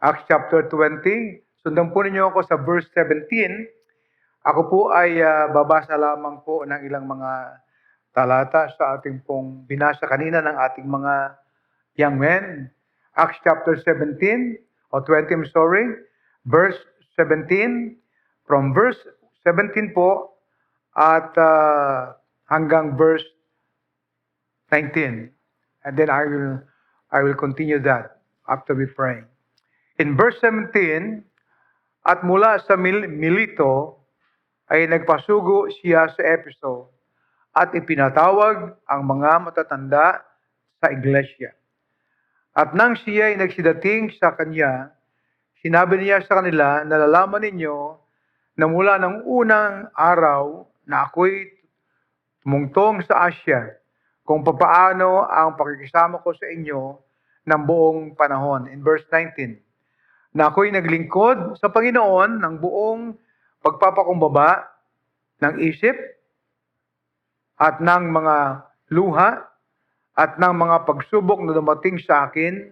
Acts chapter 20. Sundan po ninyo ako sa verse 17. Ako po ay babasa lamang po ng ilang mga talata sa ating pong binasa kanina ng ating mga young men. Acts chapter 17, o 20, I'm sorry, verse 17. From verse 17 po at hanggang verse 19. And then I will continue that after we pray. In verse 17, at mula sa Milito ay nagpasugo siya sa Efeso at ipinatawag ang mga matatanda sa iglesia. At nang siya ay nagsidating sa kanya, sinabi niya sa kanila, nalalaman ninyo na mula ng unang araw na ako'y tumungtong sa Asya, kung papaano ang pakikisama ko sa inyo ng buong panahon. In verse 19, na ako'y naglingkod sa Panginoon ng buong pagpapakumbaba ng isip at ng mga luha at ng mga pagsubok na dumating sa akin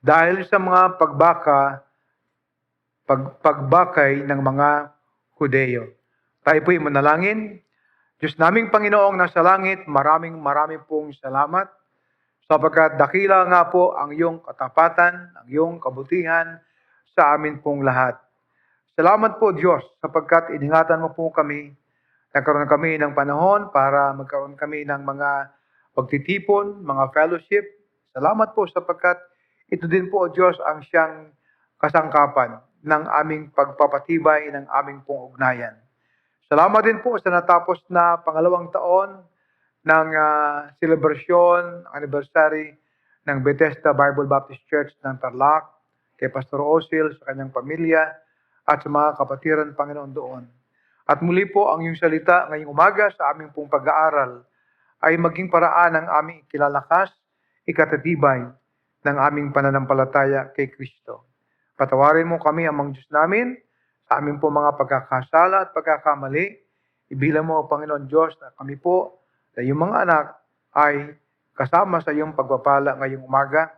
dahil sa mga pagbakay ng mga Hudeo. Tayo po'y manalangin. Diyos naming Panginoong nasa langit, maraming pong salamat sapagkat dakila nga po ang iyong katapatan, ang iyong kabutihan sa amin pong lahat. Salamat po Diyos sapagkat iningatan mo po kami. Nagkaroon kami ng panahon para magkaroon kami ng mga pagtitipon, mga fellowship. Salamat po sapagkat ito din po Diyos ang siyang kasangkapan ng aming pagpapatibay ng aming pong ugnayan. Salamat din po sa natapos na pangalawang taon ng celebration, anniversary ng Bethesda Bible Baptist Church ng Tarlac, kay Pastor Osil, sa kanyang pamilya, at sa mga kapatiran, Panginoon, doon. At muli po ang iyong salita ngayong umaga sa aming pong pag-aaral ay maging paraan ng aming ikilalakas, ikatatibay ng aming pananampalataya kay Kristo. Patawarin mo kami amang Diyos namin sa aming pong mga pagkakasala at pagkakamali. Ibilang mo, Panginoon Diyos, na kami po, na iyong mga anak ay kasama sa iyong pagpapala ngayong umaga.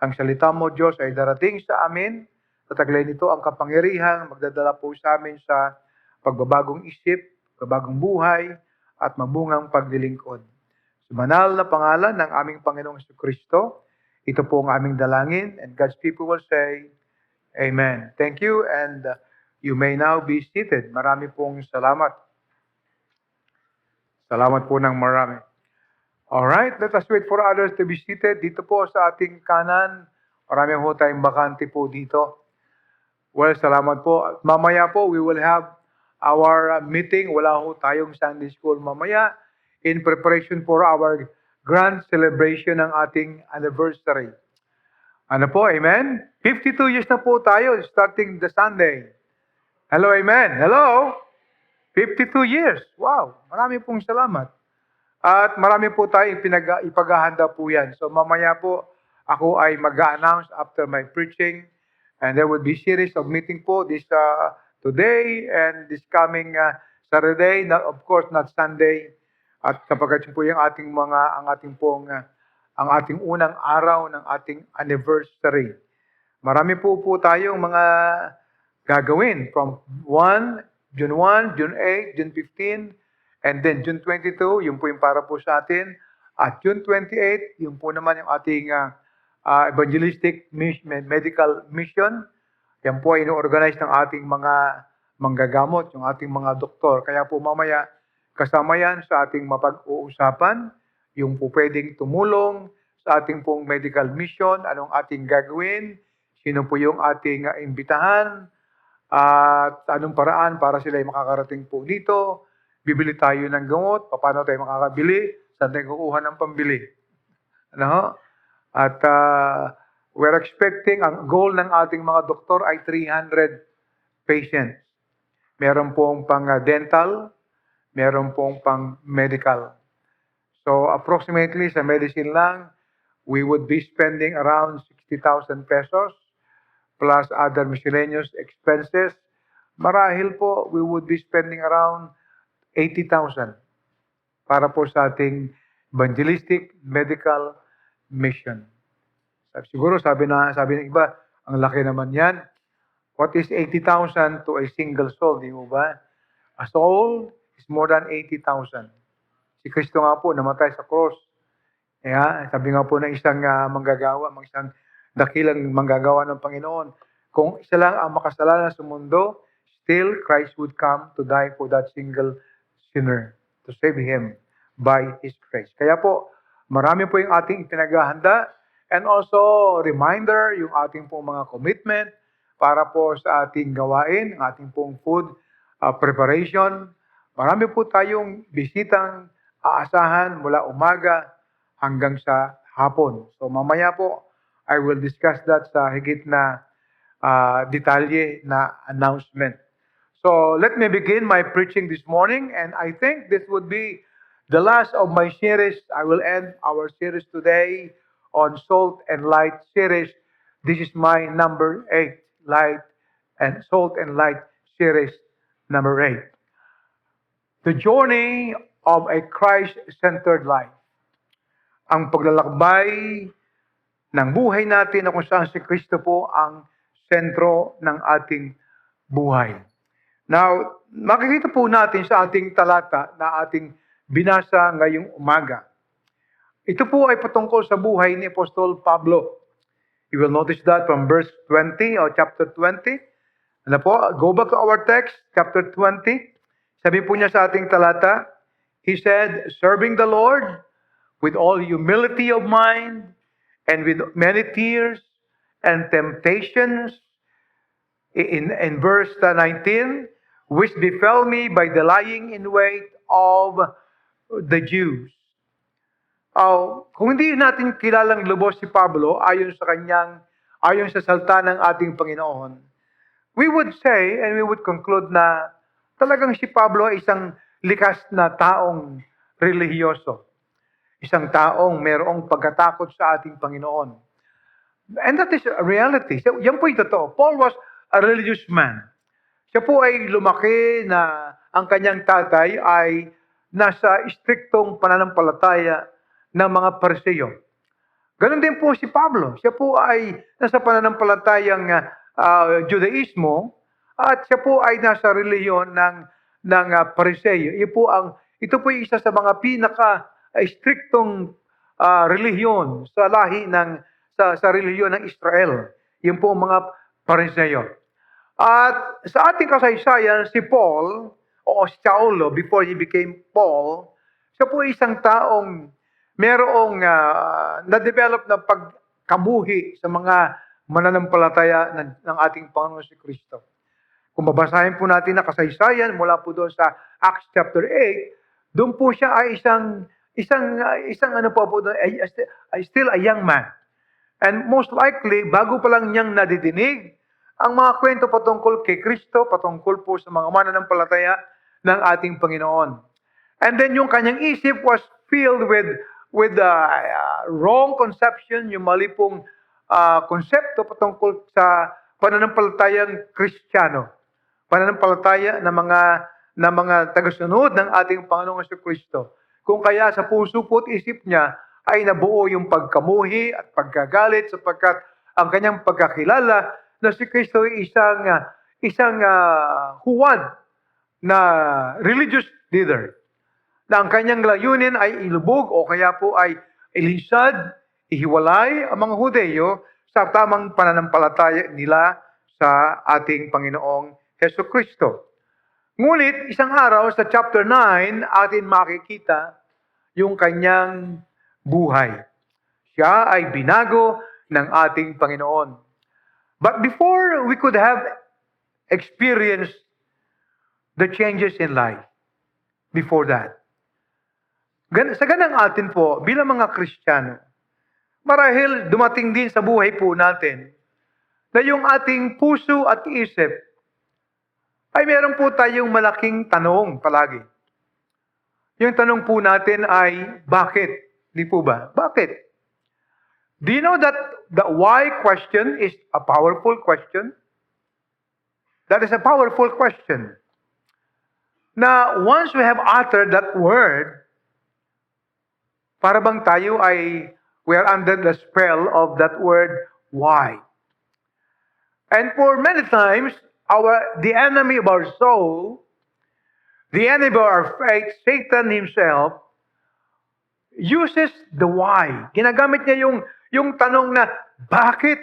Ang salita mo, Diyos, ay darating sa amin. Sa taglay nito, ang kapangyarihan magdadala po sa amin sa pagbabagong isip, pagbabagong buhay, at mabungang paglilingkod. Sa banal na pangalan ng aming Panginoong Jesucristo, ito po ang aming dalangin, and God's people will say, Amen. Thank you, and you may now be seated. Marami pong salamat. Salamat po ng marami. Alright, let us wait for others to be seated. Dito po sa ating kanan, marami ho tayong bakante po dito. Well, salamat po. Mamaya po, we will have our meeting. Wala ho tayong Sunday school mamaya in preparation for our grand celebration ng ating anniversary. Ano po, amen? 52 years na po tayo starting the Sunday. Hello, amen? Hello? 52 years. Wow, marami pong salamat. At marami po tayong ipaghahanda po yan. So mamaya po, ako ay mag-a-announce after my preaching. And there will be series of meeting po this today and this coming Saturday. Not, of course, not Sunday. At kapag po yung ating ang ating unang araw ng ating anniversary. Marami po tayong mga gagawin from June 1, June 8, June 15, and then June 22, yung po yung para po sa atin. At June 28, yung po naman yung ating evangelistic medical mission. Yan po ay ino-organize ng ating mga manggagamot, yung ating mga doktor. Kaya po mamaya, kasama yan sa ating mapag-uusapan, yung po pwedeng tumulong sa ating pong medical mission, anong ating gagawin, sino po yung ating imbitahan, at anong paraan para sila ay makakarating po dito. Bibili tayo ng gamot, paano tayo makakabili, saan tayo kukuha ng pambili. Ano? At we're expecting, ang goal ng ating mga doktor ay 300 patients. Meron pong pang dental, meron pong pang medical. So approximately sa medicine lang, we would be spending around 60,000 pesos plus other miscellaneous expenses. Marahil po, we would be spending around 80,000 para po sa ating evangelistic medical mission. Siguro sabi ng iba, Ang laki naman yan. What is 80,000 to a single soul, di mo ba? A soul is more than 80,000. Si Kristo nga po namatay sa cross. Kaya sabi nga po ng isang manggagawa, isang dakilang manggagawa ng Panginoon, kung isa lang ang makasalanan sa mundo, still Christ would come to die for that single sinner to save him by His grace. Kaya po, marami po yung ating ipinaghahanda and also reminder yung ating pong mga commitment para po sa ating gawain, ang ating pong food preparation. Marami po tayong bisitang aasahan mula umaga hanggang sa hapon. So mamaya po, I will discuss that sa higit na detalye na announcement. So let me begin my preaching this morning, and I think this would be the last of my series. I will end our series today on Salt and Light series. This is my number 8, Light and Salt and Light series number 8. The journey of a Christ-centered life. Ang paglalakbay ng buhay natin na kung saan si Kristo po ang sentro ng ating buhay. Now, makikita po natin sa ating talata na ating binasa ngayong umaga. Ito po ay patungkol sa buhay ni Apostol Pablo. You will notice that from verse 20 or chapter 20. Ano po? Go back to our text, chapter 20. Sabi po niya sa ating talata, he said, serving the Lord with all humility of mind and with many tears and temptations. In verse 19, which befell me by the lying in wait of the Jews. Kung hindi natin kilalang lubos si Pablo ayon sa salita ng ating Panginoon, we would say and we would conclude na talagang si Pablo ay isang likas na taong relihiyoso. Isang taong mayroong pagkatakot sa ating Panginoon. And that is a reality. So, yan po yung totoo. Paul was a religious man. Siya po ay lumaki na ang kanyang tatay ay nasa striktong pananampalataya ng mga Pariseo. Ganon din po si Pablo. Siya po ay nasa pananampalatayang Judaismo at siya po ay nasa reliyon ng Pariseo. Ito po ay isa sa mga pinaka-striktong reliyon sa lahi sa reliyon ng Israel. Yun po ang mga Pariseo. At sa ating kasaysayan, si Paul, o si Saulo, before he became Paul, siya po isang taong merong na-develop na pagkamuhi sa mga mananampalataya ng ating Panginoon si Kristo. Kung babasahin po natin na kasaysayan mula po doon sa Acts chapter 8, doon po siya ay isang ano po doon, still a young man. And most likely, bago pa lang niyang nadidinig ang mga kwento patungkol kay Kristo, patungkol po sa mga mananampalataya ng ating Panginoon. And then yung kanyang isip was filled with wrong conception, yung mali pong konsepto patungkol sa pananampalatayang Kristiyano. Pananampalataya ng mga tagasunod ng ating Panginoong Kristo. Kung kaya sa puso po at isip niya ay nabuo yung pagkamuhi at pagkagalit sapagkat ang kanyang pagkakilala na si Kristo ay isang huwad na religious leader. Na ang kanyang layunin ay ilubog o kaya po ay ilisad, ihiwalay ang mga Hudeyo sa tamang pananampalataya nila sa ating Panginoong Hesus Kristo. Ngunit isang araw sa chapter 9 atin makikita yung kanyang buhay. Siya ay binago ng ating Panginoon. But before we could have experienced the changes in life, before that, sa ganang atin po, bilang mga Kristiyano, marahil dumating din sa buhay po natin na yung ating puso at isip ay meron po tayong malaking tanong palagi. Yung tanong po natin ay, bakit? Di po ba? Bakit? Do you know that the why question is a powerful question? That is a powerful question. Na once we have uttered that word, para bang tayo we are under the spell of that word, why? And for many times, the enemy of our soul, the enemy of our faith, Satan himself, uses the why. Ginagamit niya yung tanong na, bakit?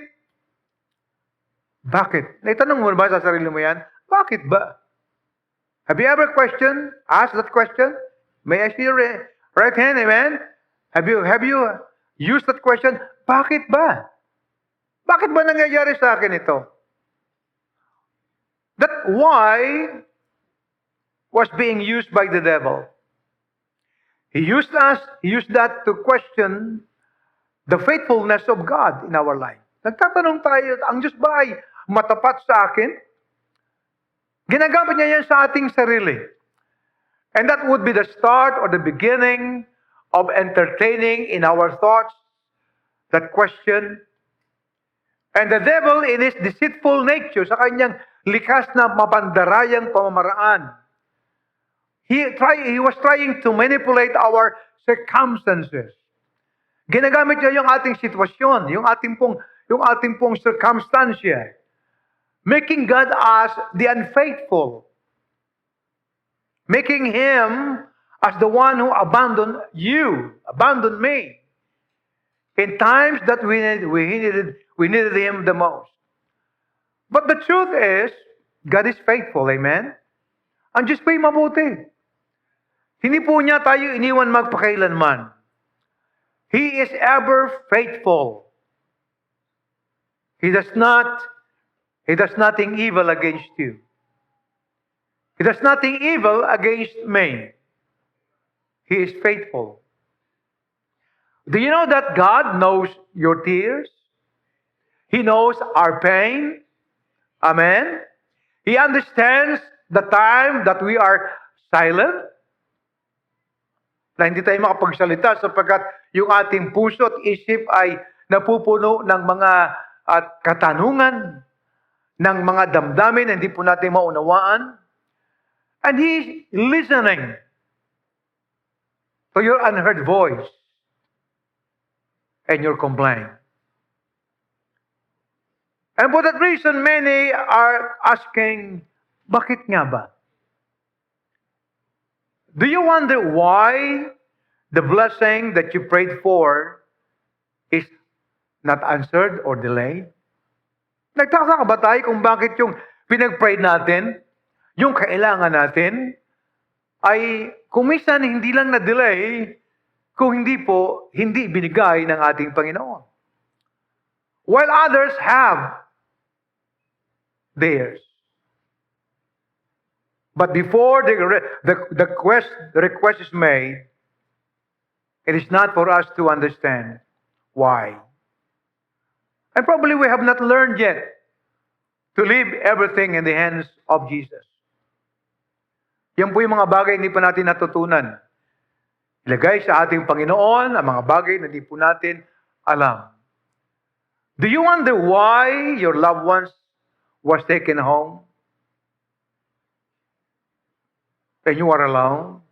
Bakit? Naitanong mo ba sa sarili mo yan? Bakit ba? Have you ever asked that question? May I see your right hand, amen? Have you used that question? Bakit ba? Bakit ba nangyayari sa akin ito? That why was being used by the devil. He used that to question the faithfulness of God in our life. Nagtatanong tayo, ang Diyos ba ay matapat sa akin? Ginagamit niya yan sa ating sarili. And that would be the start or the beginning of entertaining in our thoughts that question. And the devil in his deceitful nature, sa kanyang likas na mapandarayang pamamaraan, he was trying to manipulate our circumstances. Ginagamit niya yung ating sitwasyon, yung ating pong circumstansya, making God as the unfaithful, making Him as the one who abandoned me, in times that we needed Him the most. But the truth is, God is faithful, amen? Ang Diyos po'y mabuti. Hindi po niya tayo iniwan magpakailanman. He is ever faithful. He does nothing evil against you. He does nothing evil against me. He is faithful. Do you know that God knows your tears? He knows our pain. Amen? He understands the time that we are silent. Na hindi tayo makapagsalita sapagkat yung ating puso at isip ay napupuno ng mga katanungan, ng mga damdamin na hindi po natin maunawaan. And He's listening to your unheard voice and your complaint. And for that reason, many are asking, bakit nga ba? Do you wonder why the blessing that you prayed for is not answered or delayed? Nagtataka ba tayo kung bakit yung pinag-pray natin, yung kailangan natin, ay kumisan hindi lang na-delay, kung hindi binigay ng ating Panginoon. While others have theirs. But before the request is made, it is not for us to understand why. And probably we have not learned yet to leave everything in the hands of Jesus. Yan po yung mga bagay hindi pa natin natutunan. Ilagay sa ating Panginoon ang mga bagay na hindi po natin alam. Do you wonder why your loved ones was taken home? And you are alone?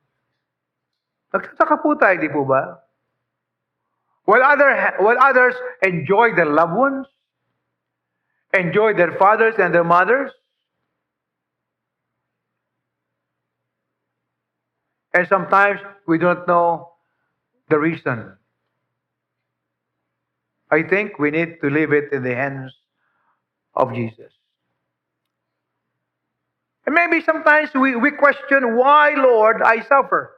Nagtataka po tayo, di po ba? While others enjoy their loved ones, enjoy their fathers and their mothers, and sometimes we don't know the reason. I think we need to leave it in the hands of Jesus. And maybe sometimes we question, why, Lord, I suffer?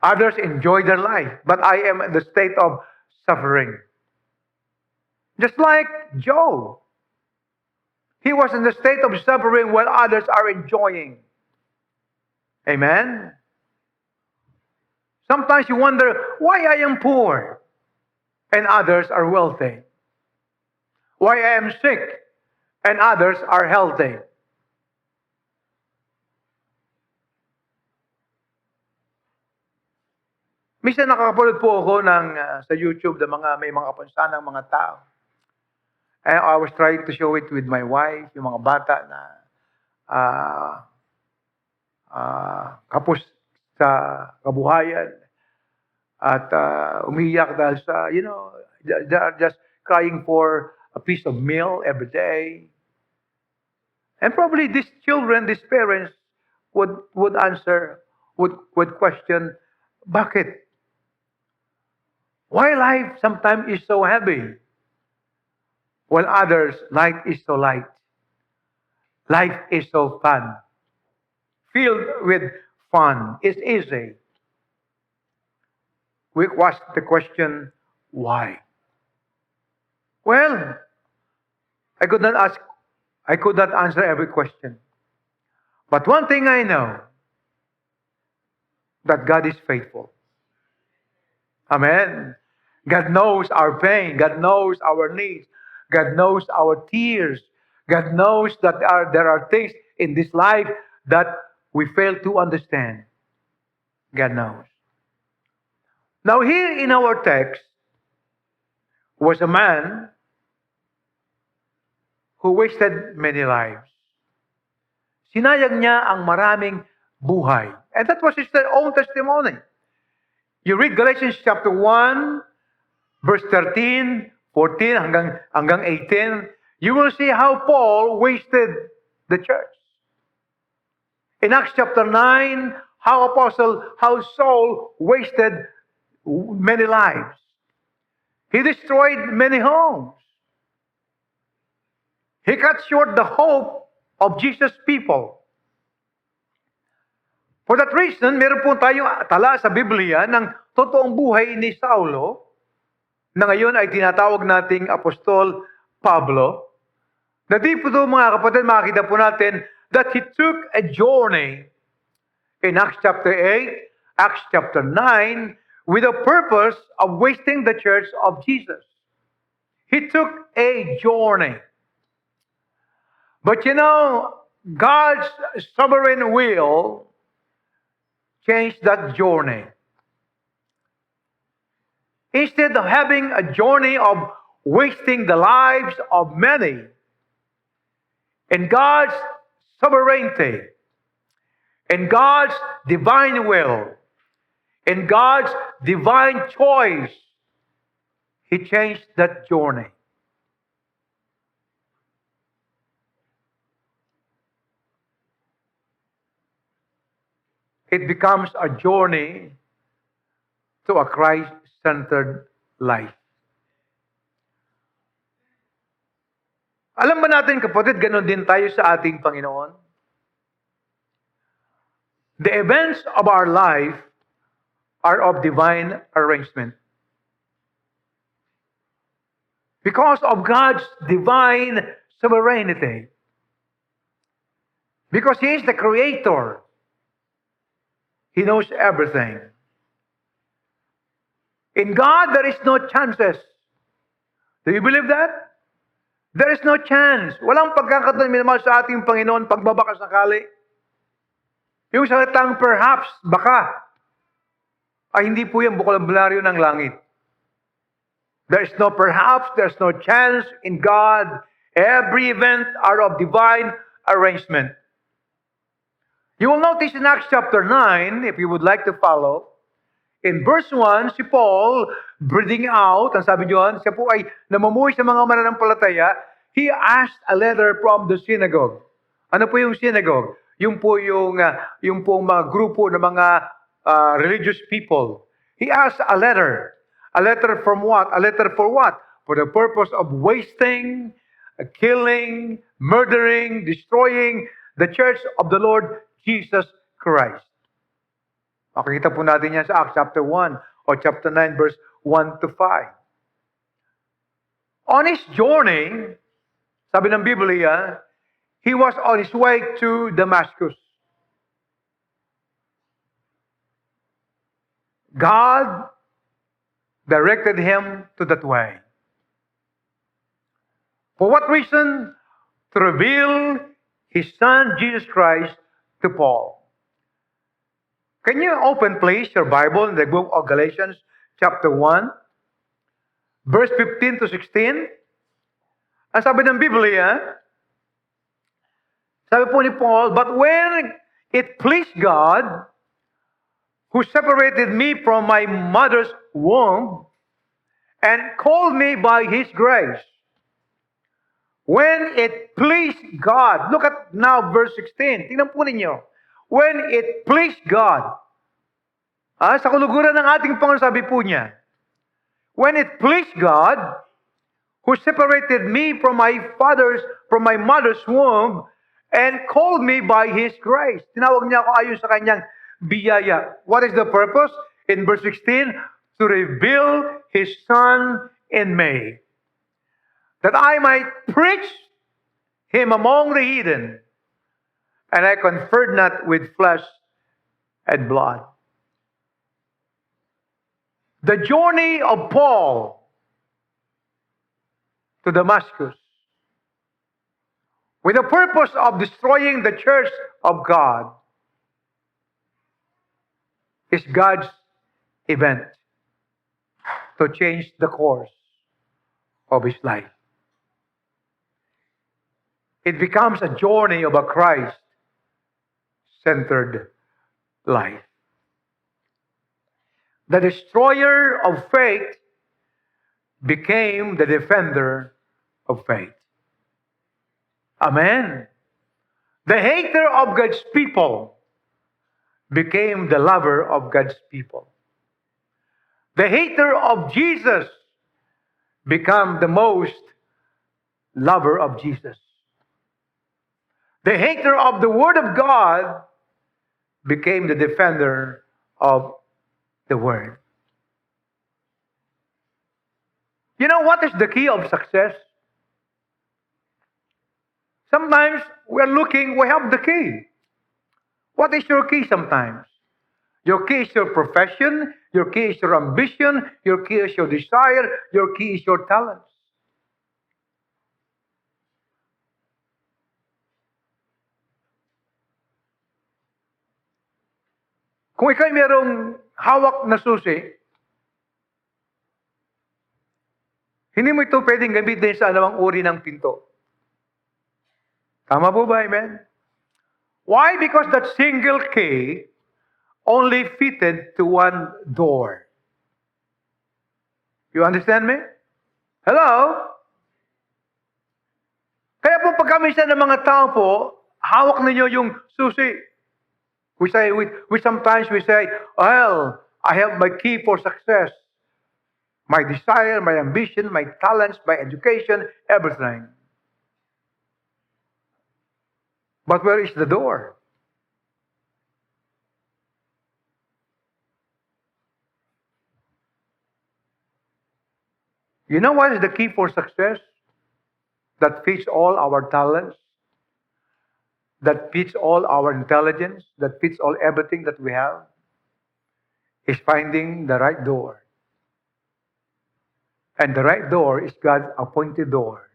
Others enjoy their life, but I am in the state of suffering. Just like Job. He was in the state of suffering while others are enjoying. Amen? Sometimes you wonder why I am poor and others are wealthy. Why I am sick and others are healthy. Minsan nakakapulot po ako sa YouTube may mga kapansanang mga tao. And I was trying to show it with my wife, yung mga bata na kapos sa kabuhayan at umiyak dahil sa, they are just crying for a piece of meal every day. And probably these children, these parents would answer, would question, bakit? Why life sometimes is so heavy, while others life is so light? Life is so fun, filled with fun. It's easy. We ask the question, why? Well, I could not ask, I could not answer every question. But one thing I know, that God is faithful. Amen. God knows our pain. God knows our needs. God knows our tears. God knows that there are things in this life that we fail to understand. God knows. Now here in our text was a man who wasted many lives. Sinayang niya ang maraming buhay. And that was his own testimony. You read Galatians chapter 1, verse 13, 14, hanggang 18, you will see how Paul wasted the church. In Acts chapter 9, how Saul wasted many lives. He destroyed many homes. He cut short the hope of Jesus' people. For that reason, meron po tayong tala sa Biblia ng totoong buhay ni Saulo, na ngayon ay tinatawag nating Apostol Pablo, na di po ito, mga kapatid, makikita po natin that he took a journey in Acts chapter 8, Acts chapter 9, with the purpose of wasting the church of Jesus. He took a journey. But you know, God's sovereign will changed that journey. Instead of having a journey of wasting the lives of many, in God's sovereignty, in God's divine will, in God's divine choice, He changed that journey. It becomes a journey to a Christ-centered life. Alam ba natin, kapatid, ganun din tayo sa ating Panginoon? The events of our life are of divine arrangement. Because of God's divine sovereignty. Because He is the Creator. He knows everything. In God, there is no chances. Do you believe that? There is no chance. Walang pagkakataon minamahal sa ating Panginoon pagbabaka sakali. Yung salitang perhaps, baka, ay hindi po yung bokabularyo ng langit. There is no perhaps, there is no chance in God. Every event are of divine arrangement. You will notice in Acts chapter 9, if you would like to follow, in verse 1, si Paul, breathing out, ang sabi niyon, siya po ay namumuhay sa mga mananampalataya, he asked a letter from the synagogue. Ano po yung synagogue? Yung pong mga grupo ng mga religious people. He asked a letter. A letter from what? A letter for what? For the purpose of wasting, killing, murdering, destroying the church of the Lord Jesus Christ. Makikita po natin yan sa Acts chapter 1 or chapter 9 verse 1 to 5. On his journey, sabi ng Biblia, he was on his way to Damascus. God directed him to that way. For what reason? To reveal His Son, Jesus Christ, to Paul. Can you open, please, your Bible in the book of Galatians, chapter 1, verse 15 to 16? Ang sabi ng Biblia, sabi po ni Paul, but when it pleased God, who separated me from my mother's womb, and called me by His grace, When it pleased God. Look at now verse 16. Tingnan po ninyo. When it pleased God. Sa kuluguran ng ating Panginoon, sabi po niya, when it pleased God, who separated me from my mother's womb, and called me by His grace. Tinawag niya ako ayon sa kanyang biyaya. What is the purpose? In verse 16, to reveal His Son in me, that I might preach Him among the heathen, and I conferred not with flesh and blood. The journey of Paul to Damascus, with the purpose of destroying the church of God, is God's event to change the course of his life. It becomes a journey of a Christ-centered life. The destroyer of faith became the defender of faith. Amen. The hater of God's people became the lover of God's people. The hater of Jesus became the most lover of Jesus. The hater of the Word of God became the defender of the Word. You know what is the key of success? Sometimes we have the key. What is your key sometimes? Your key is your profession, your key is your ambition, your key is your desire, your key is your talents. Kung ikaw mayroong hawak na susi, hindi mo ito pwedeng gamitin sa anumang uri ng pinto. Tama po ba, amen? Why? Because that single key only fitted to one door. You understand me? Hello? Kaya po pag kami ng mga tao po, hawak ninyo yung susi. We sometimes say, well, I have my key for success. My desire, my ambition, my talents, my education, everything. But where is the door? You know what is the key for success? That fits all our talents, that fits all our intelligence, that fits all everything that we have, is finding the right door. And the right door is God's appointed door.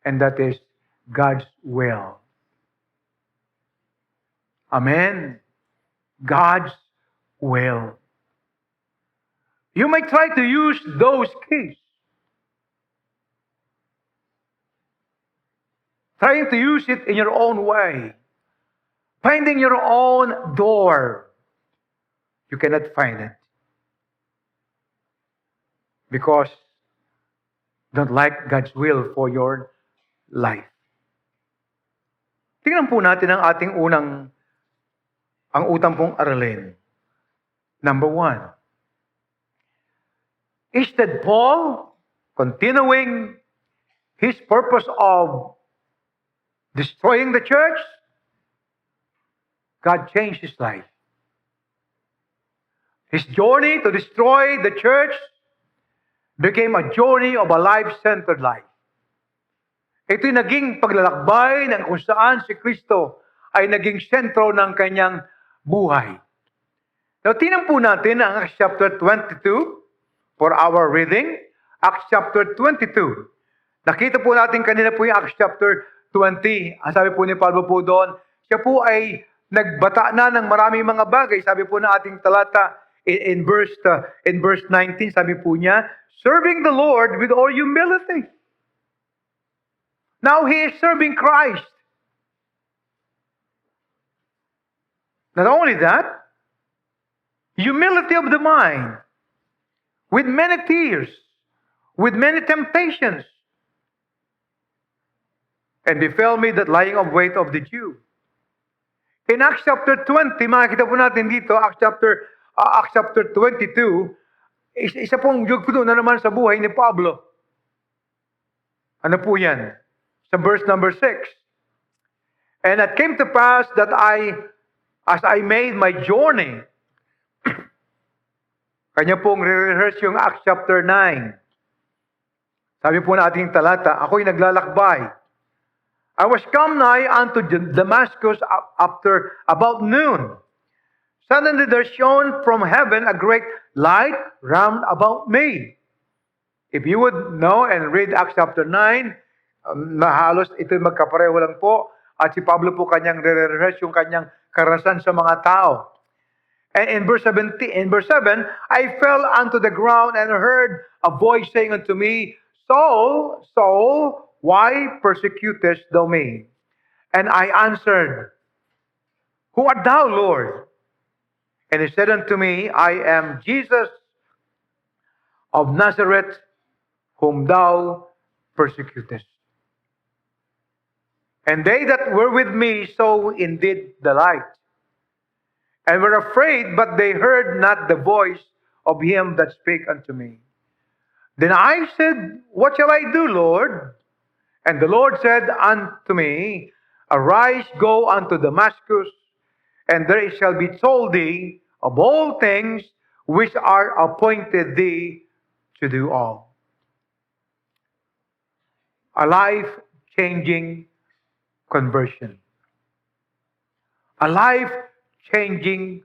And that is God's will. Amen. God's will. You may try to use those keys. Trying to use it in your own way. Finding your own door. You cannot find it. Because you don't like God's will for your life. Tingnan po natin ang ating ang utang pong aralin. Number 1. Instead, Paul, continuing his purpose of destroying the church, God changed his life. His journey to destroy the church became a journey of a life-centered life. Ito'y naging paglalakbay ng kung saan si Kristo ay naging sentro ng kanyang buhay. Now, tingnan po natin ang Acts chapter 22 for our reading. Acts chapter 22. Nakita po natin kanina po yung Acts chapter 20. Ang sabi po ni Pablo po doon, siya po ay nagbata na ng maraming mga bagay. Sabi po na ating talata in verse 19, sabi po niya, serving the Lord with all humility. Now he is serving Christ. Not only that, humility of the mind, with many tears, with many temptations. and befell me that lying of wait of the Jew. In Acts chapter 20, makikita po natin dito, Acts chapter 22, isa pong yugto na naman sa buhay ni Pablo. Ano po yan? Sa verse number 6. And it came to pass that as I made my journey, kanya pong re-rehearse yung Acts chapter 9. Sabi po na ating talata, ako'y naglalakbay. I was come nigh unto Damascus after about noon. Suddenly there shone from heaven a great light round about me. If you would know and read Acts chapter 9, halos ito'y magkapareho lang po. At si Pablo po kanyang re-rehearse yung kanyang karanasan sa mga tao. And in verse 7, I fell unto the ground and heard a voice saying unto me, Saul, Saul, why persecutest thou me? And I answered, Who art thou, Lord? And he said unto me, I am Jesus of Nazareth, whom thou persecutest. And they that were with me saw indeed the light, and were afraid, but they heard not the voice of him that spake unto me. Then I said, What shall I do, Lord? And the Lord said unto me, Arise, go unto Damascus, and there shall be told thee of all things which are appointed thee to do all. A life-changing conversion. A life-changing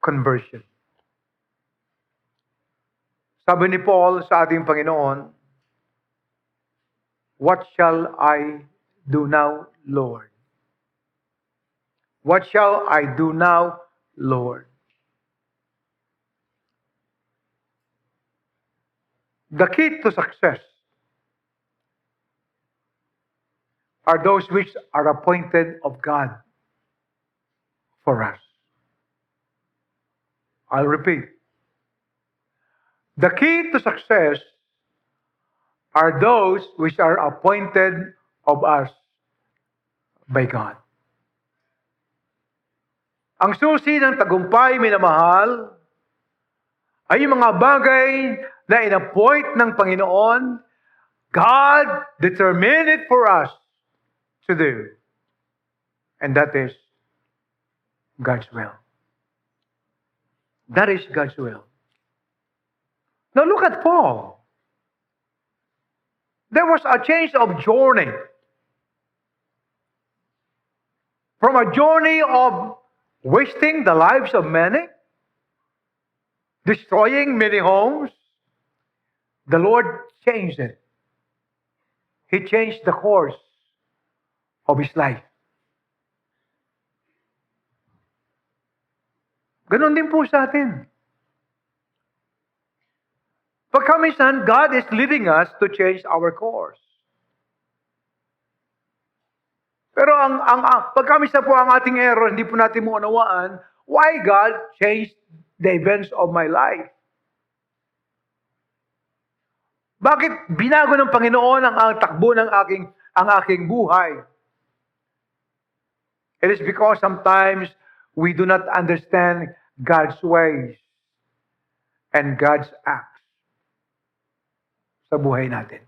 conversion. Sabi ni Paul sa ating Panginoon, What shall I do now, Lord? What shall I do now, Lord? The key to success are those which are appointed of God for us. I'll repeat. The key to success are those which are appointed of us by God. Ang susi ng tagumpay, minamahal, ay yung mga bagay na in-appoint ng Panginoon. God determined it for us to do. And that is God's will. That is God's will. Now look at Paul. There was a change of journey. From a journey of wasting the lives of many, destroying many homes, the Lord changed it. He changed the course of his life. Ganon din po sa atin. Pagkaminsan, God is leading us to change our course. Pero pagkaminsan po ang ating error, hindi po natin maunawaan why God changed the events of my life. Bakit binago ng Panginoon ang takbo ng aking buhay? It is because sometimes we do not understand God's ways and God's acts sa buhay natin.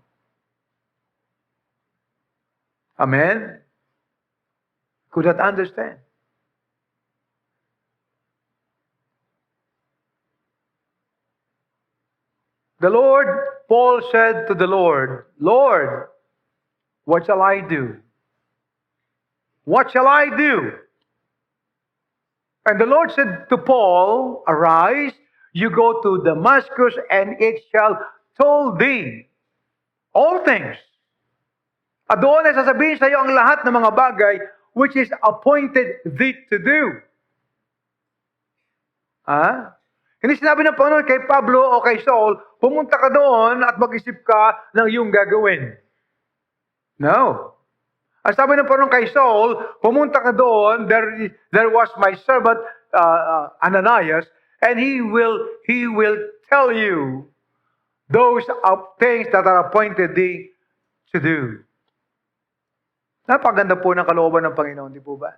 Amen? Could not understand. The Lord, Paul said to the Lord, Lord, what shall I do? What shall I do? And the Lord said to Paul, Arise, you go to Damascus, and it shall told thee all things. At doon ay sasabihin sa iyo ang lahat ng mga bagay which is appointed thee to do. Hindi sinabi ng Panginoon kay Pablo o kay Saul, pumunta ka doon at mag-isip ka ng iyong gagawin. No. Ang sabi ng Panginoon kay Saul, pumunta ka doon, there was my servant Ananias, and he will tell you those things that are appointed thee to do. Napaganda po ng kalooban ng Panginoon, di po ba?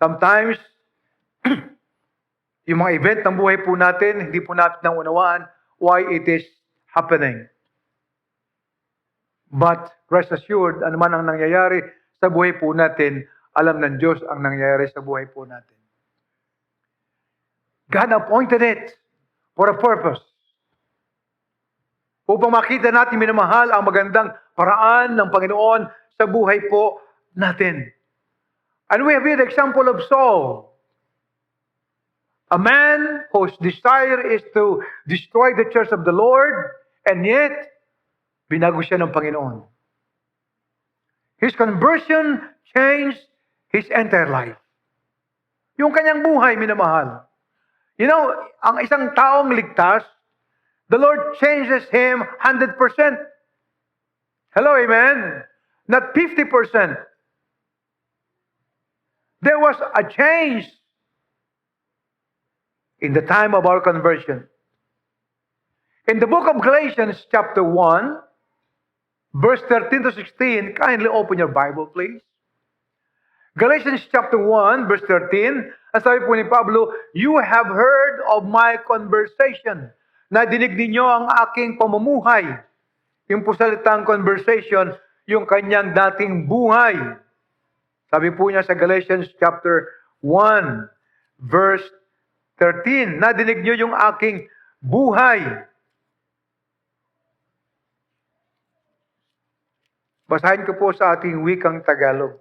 Sometimes, yung mga event ng buhay po natin, hindi po natin naunawaan why it is happening. But rest assured, ano man ang nangyayari sa buhay po natin, alam ng Diyos ang nangyayari sa buhay po natin. God appointed it for a purpose. Upang makita natin, minamahal, ang magandang paraan ng Panginoon sa buhay po natin. And we have here the example of Saul. A man whose desire is to destroy the church of the Lord, and yet, binago siya ng Panginoon. His conversion changed his entire life. Yung kanyang buhay, minamahal. You know, ang isang taong ligtas, the Lord changes him 100%. Hello, amen? Not 50%. There was a change in the time of our conversion. In the book of Galatians chapter 1, verse 13 to 16, kindly open your Bible, please. Galatians chapter 1, verse 13, ang sabi po ni Pablo, "You have heard of my conversation." Nadinig ninyo ang aking pamumuhay. Yung po salitang conversation, yung kanyang dating buhay. Sabi po niya sa Galatians chapter 1, verse 13, nadinig niyo yung aking buhay. Basahin ko po sa ating wikang Tagalog.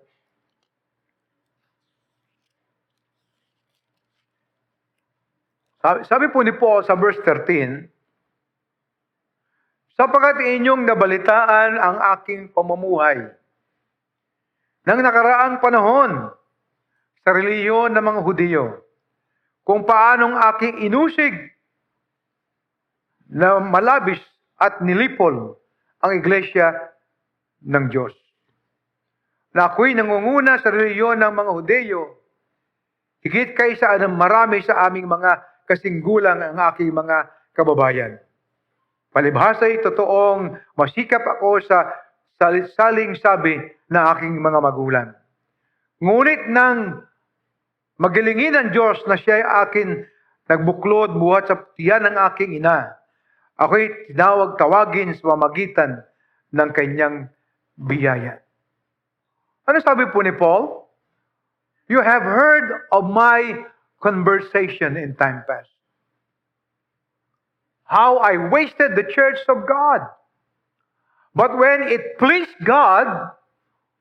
Sabi po ni Paul sa verse 13, "Sapagkat inyong nabalitaan ang aking pamumuhay ng nakaraang panahon sa relihiyon ng mga Hudiyo, kung paanong aking inusig na malabis at nilipol ang iglesia ng Diyos. Na ako'y nangunguna sa relihiyon ng mga Hudiyo, higit kaysa marami sa aming mga kasinggulang ang aking mga kababayan. Palibhasa'y totoong masikap ako sa saling sabi ng aking mga magulang. Ngunit nang magilingin ng Diyos na siya'y akin nagbuklod buhat sa tiyan ng aking ina, ako'y tinawag-tawagin sa pamamagitan ng kanyang biyaya." Ano sabi po ni Paul? "You have heard of my conversation in time past. How I wasted the church of God. But when it pleased God,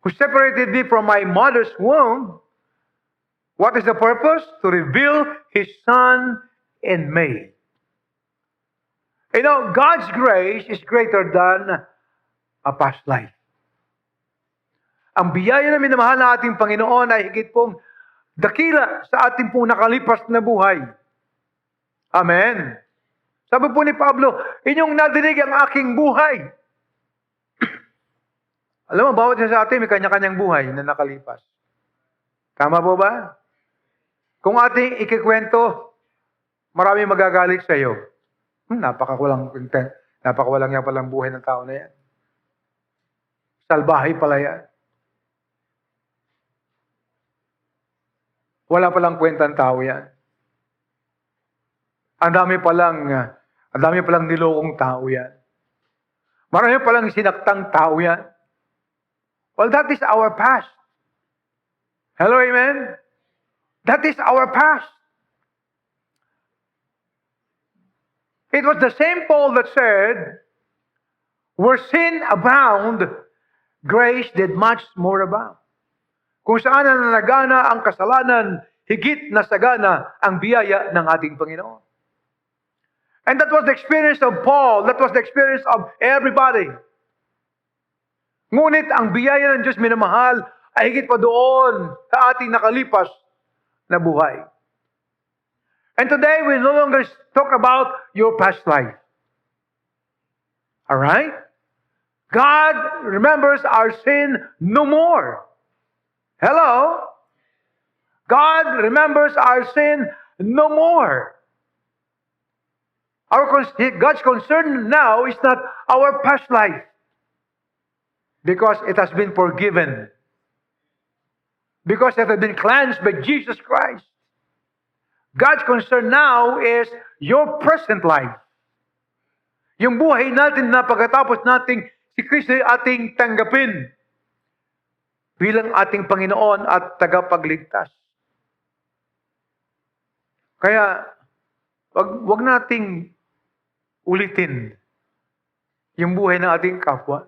who separated me from my mother's womb, what is the purpose? To reveal His Son in me." You know, God's grace is greater than a past life. Ang biyaya na minamahal na ating Panginoon ay higit pong dakila sa ating pong nakalipas na buhay. Amen. Sabi po ni Pablo, "Inyong nadinig ang aking buhay." Alam mo, bawat isa sa atin may kanya-kanyang buhay na nakalipas. Tama po ba? Kung ating ikikwento, marami magagalit sa iyo. Napakawalang yan palang buhay ng tao na yan. Salbahay pala yan. Wala palang kwentang tao yan. Ang dami palang nilokong tao yan. Marami palang sinaktang tao yan. Well, that is our past. Hello, amen? That is our past. It was the same Paul that said, "Where sin abound, grace did much more abound." Kung saan na nagana ang kasalanan, higit na sagana ang biyaya ng ating Panginoon. And that was the experience of Paul. That was the experience of everybody. Ngunit ang biyaya ng Diyos minamahal ay higit pa doon sa ating nakalipas na buhay. And today, we no longer talk about your past life. Alright? God remembers our sin no more. Hello? God remembers our sin no more. God's concern now is not our past life. Because it has been forgiven. Because it has been cleansed by Jesus Christ. God's concern now is your present life. Yung buhay natin na pagkatapos nating si Kristo ay ating tanggapin bilang ating Panginoon at tagapagligtas. Kaya, wag nating ulitin yung buhay ng ating kapwa.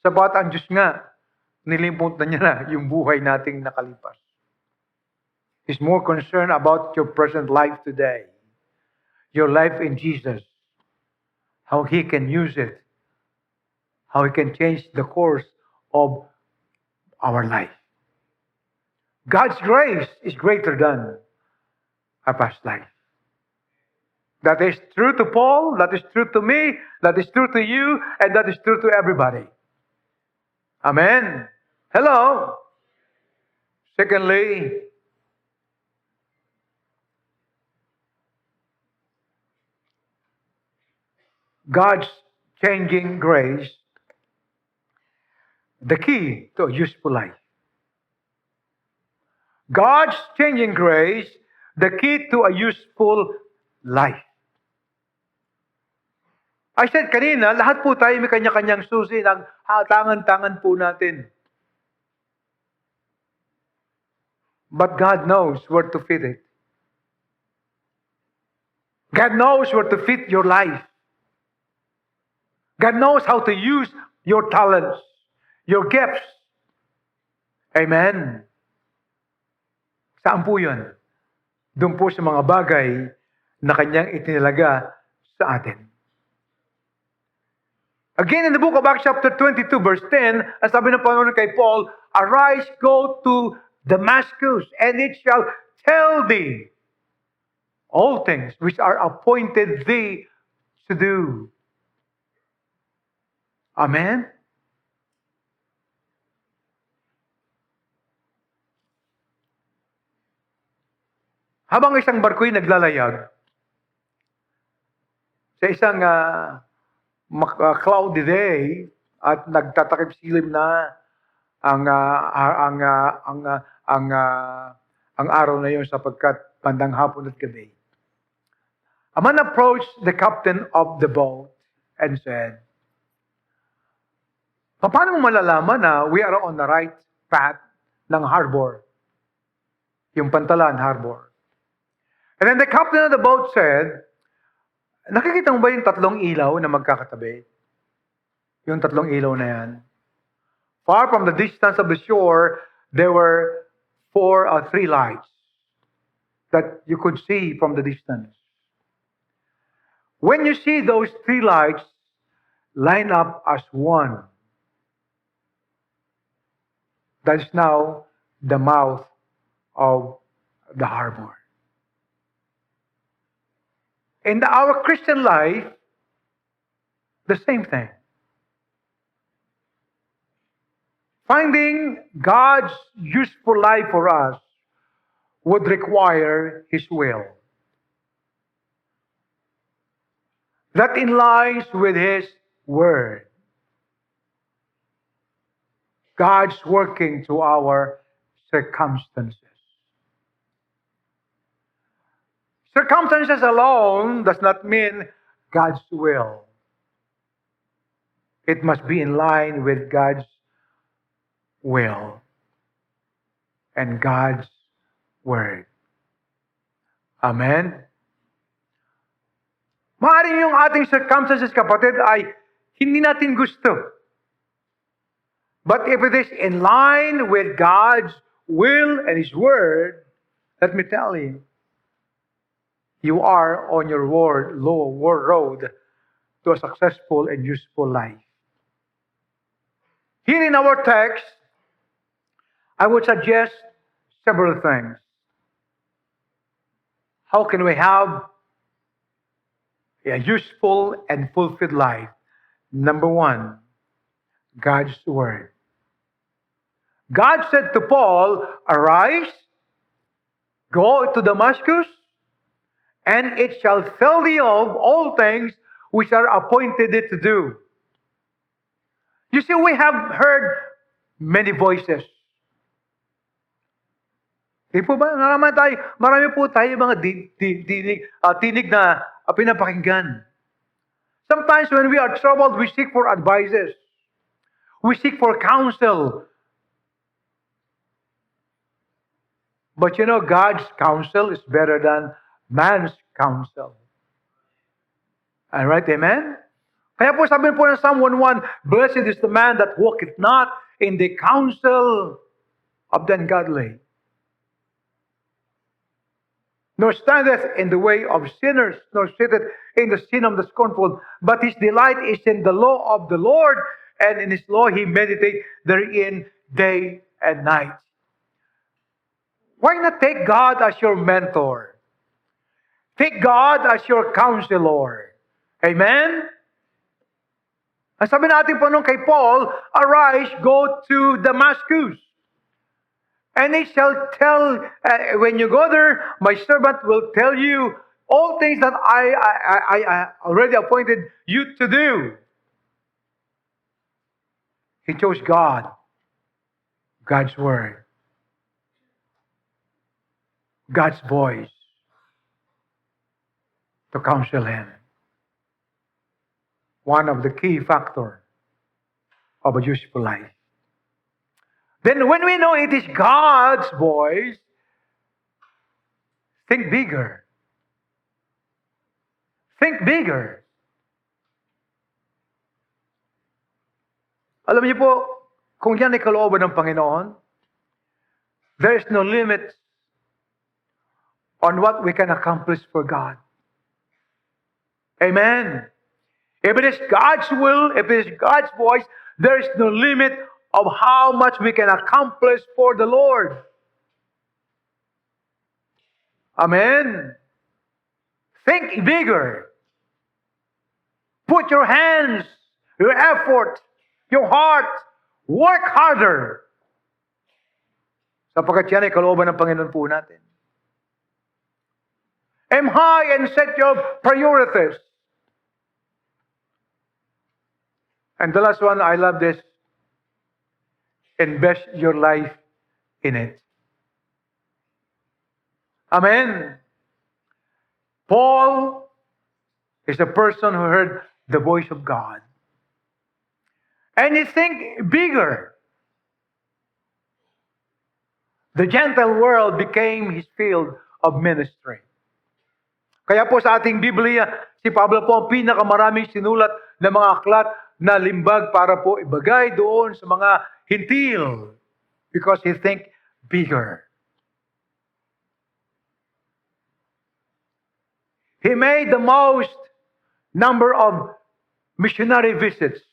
Sabat ang Diyos nga, nilimpot na niya na yung buhay nating nakalipas. He's more concerned about your present life today. Your life in Jesus. How He can use it. How He can change the course of our life. God's grace is greater than our past life. That is true to Paul, that is true to me, that is true to you, and that is true to everybody. Amen. Hello. Secondly, God's changing grace, the key to a useful life. God's changing grace, the key to a useful life. I said kanina, lahat po tayo may kanya-kanyang susi ng tangan-tangan po natin. But God knows where to fit it. God knows where to fit your life. God knows how to use your talents, your gifts. Amen. Saan po yun? Doon po sa mga bagay na kanyang itinalaga sa atin. Again, in the book of Acts chapter 22, verse 10, ang sabi ng Panginoon kay Paul, "Arise, go to Damascus, and it shall tell thee all things which are appointed thee to do." Amen? Habang isang barko'y naglalayag sa isang cloudy day at nagtatakip silim na ang araw na yun sapagkat bandang hapon at gabi. A man approached the captain of the boat and said, "Paano mo malalaman na we are on the right path ng harbor?" Yung Pantalan Harbor. And then the captain of the boat said, "Nakikita mo ba yung tatlong ilaw na magkakatabi? Yung tatlong ilaw na yan. Far from the distance of the shore, there were 4 or 3 lights that you could see from the distance. When you see those 3 lights line up as one, that is now the mouth of the harbor." In our Christian life, the same thing. Finding God's useful life for us would require His will. That in lines with His Word. God's working through our circumstances. Circumstances alone does not mean God's will. It must be in line with God's will and God's Word. Amen? Maaaring yung ating circumstances, kapatid, ay hindi natin gusto. But if it is in line with God's will and His Word, let me tell you, you are on your road to a successful and useful life. Here in our text, I would suggest several things. How can we have a useful and fulfilled life? Number 1, God's Word. God said to Paul, "Arise, go to Damascus, and it shall tell thee of all things which are appointed thee to do." You see, we have heard many voices. Di po ba? Marami po tayo mga tinig na pinapakinggan. Sometimes when we are troubled, we seek for advices. We seek for counsel. But you know, God's counsel is better than man's counsel. Alright, amen? Kaya po sabi po ng Psalm 1:1, blessed is the man that walketh not in the counsel of the ungodly, nor standeth in the way of sinners, nor sitteth in the sin of the scornful. But his delight is in the law of the Lord, and in his law he meditates therein day and night. Why not take God as your mentor? Take God as your counselor. Amen? Ang sabi natin po nung kay Paul, arise, go to Damascus. And he shall tell, when you go there, my servant will tell you all things that I already appointed you to do. He chose God, God's word, God's voice to counsel him. One of the key factors of a useful life. Then when we know it is God's voice, think bigger. Think bigger. Alam niyo po, kung yan ay kalooban ng Panginoon, there is no limit on what we can accomplish for God. Amen. If it is God's will, if it is God's voice, there is no limit of how much we can accomplish for the Lord. Amen. Think bigger. Put your hands, your effort, your heart, work harder. Sapagkat yan ay kalooban ng Panginoon po natin. Aim high and set your priorities. And the last one, I love this. Invest your life in it. Amen. Paul is a person who heard the voice of God. And he think bigger. The Gentile world became his field of ministry. Kaya po sa ating Biblia, si Pablo po ang pinakamaraming sinulat ng mga aklat na limbag para po ibagay doon sa mga hintil. Because he think bigger. He made the most number of missionary visits.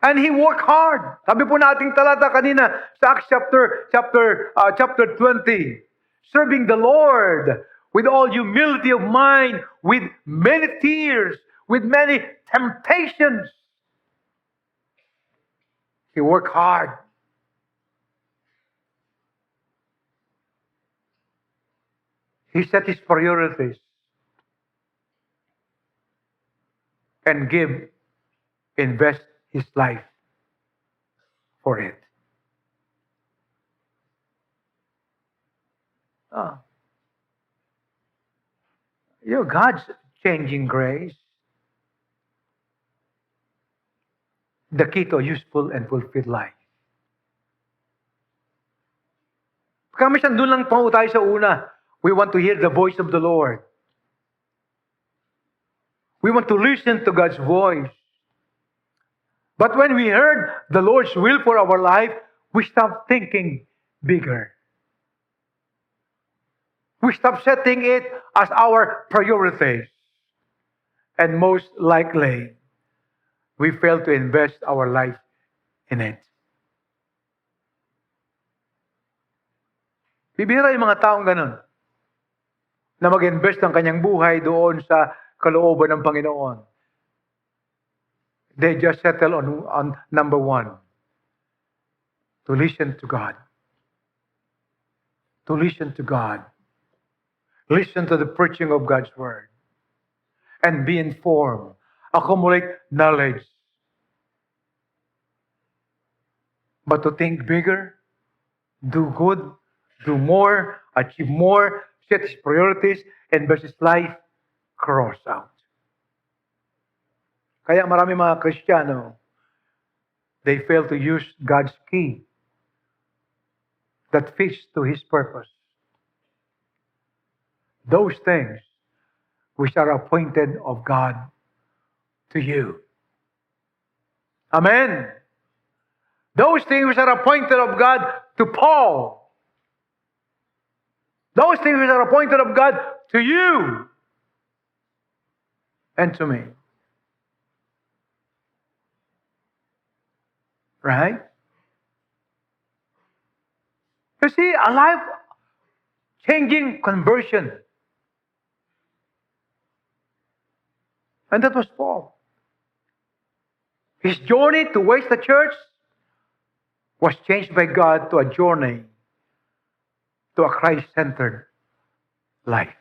And he worked hard. Sabi po nating talata kanina sa Acts chapter 20. Serving the Lord with all humility of mind, with many tears, with many temptations. He worked hard. He set his priorities and invest his life for it. God's changing grace. The key to a useful and fulfilled life. Kami doon lang po tayo sa una. We want to hear the voice of the Lord. We want to listen to God's voice. But when we heard the Lord's will for our life, we stopped thinking bigger. We stopped setting it as our priorities. And most likely, we fail to invest our life in it. Bibihira yung mga taong ganun na mag-invest ng kanyang buhay doon sa kalooban ng Panginoon. They just settle on number one, to listen to God. To listen to God. Listen to the preaching of God's word. And be informed accumulate knowledge. But to think bigger, do good, do more, achieve more, set his priorities, and versus life, cross out. Kaya marami mga Kristiyano, they fail to use God's key that fits to His purpose. Those things which are appointed of God to you. Amen. Those things which are appointed of God to Paul. Those things which are appointed of God to you and to me. Right? You see, a life-changing conversion. And that was Paul. His journey towards the church was changed by God to a journey to a Christ-centered life.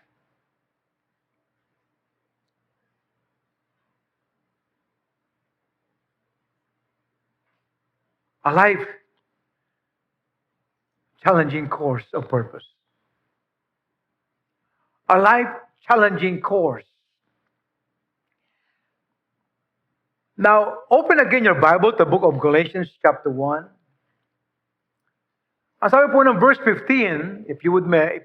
A life-challenging course of purpose. A life-challenging course. Now, open again your Bible to the book of Galatians chapter 1. Ang sabi po ng verse 15, if you may,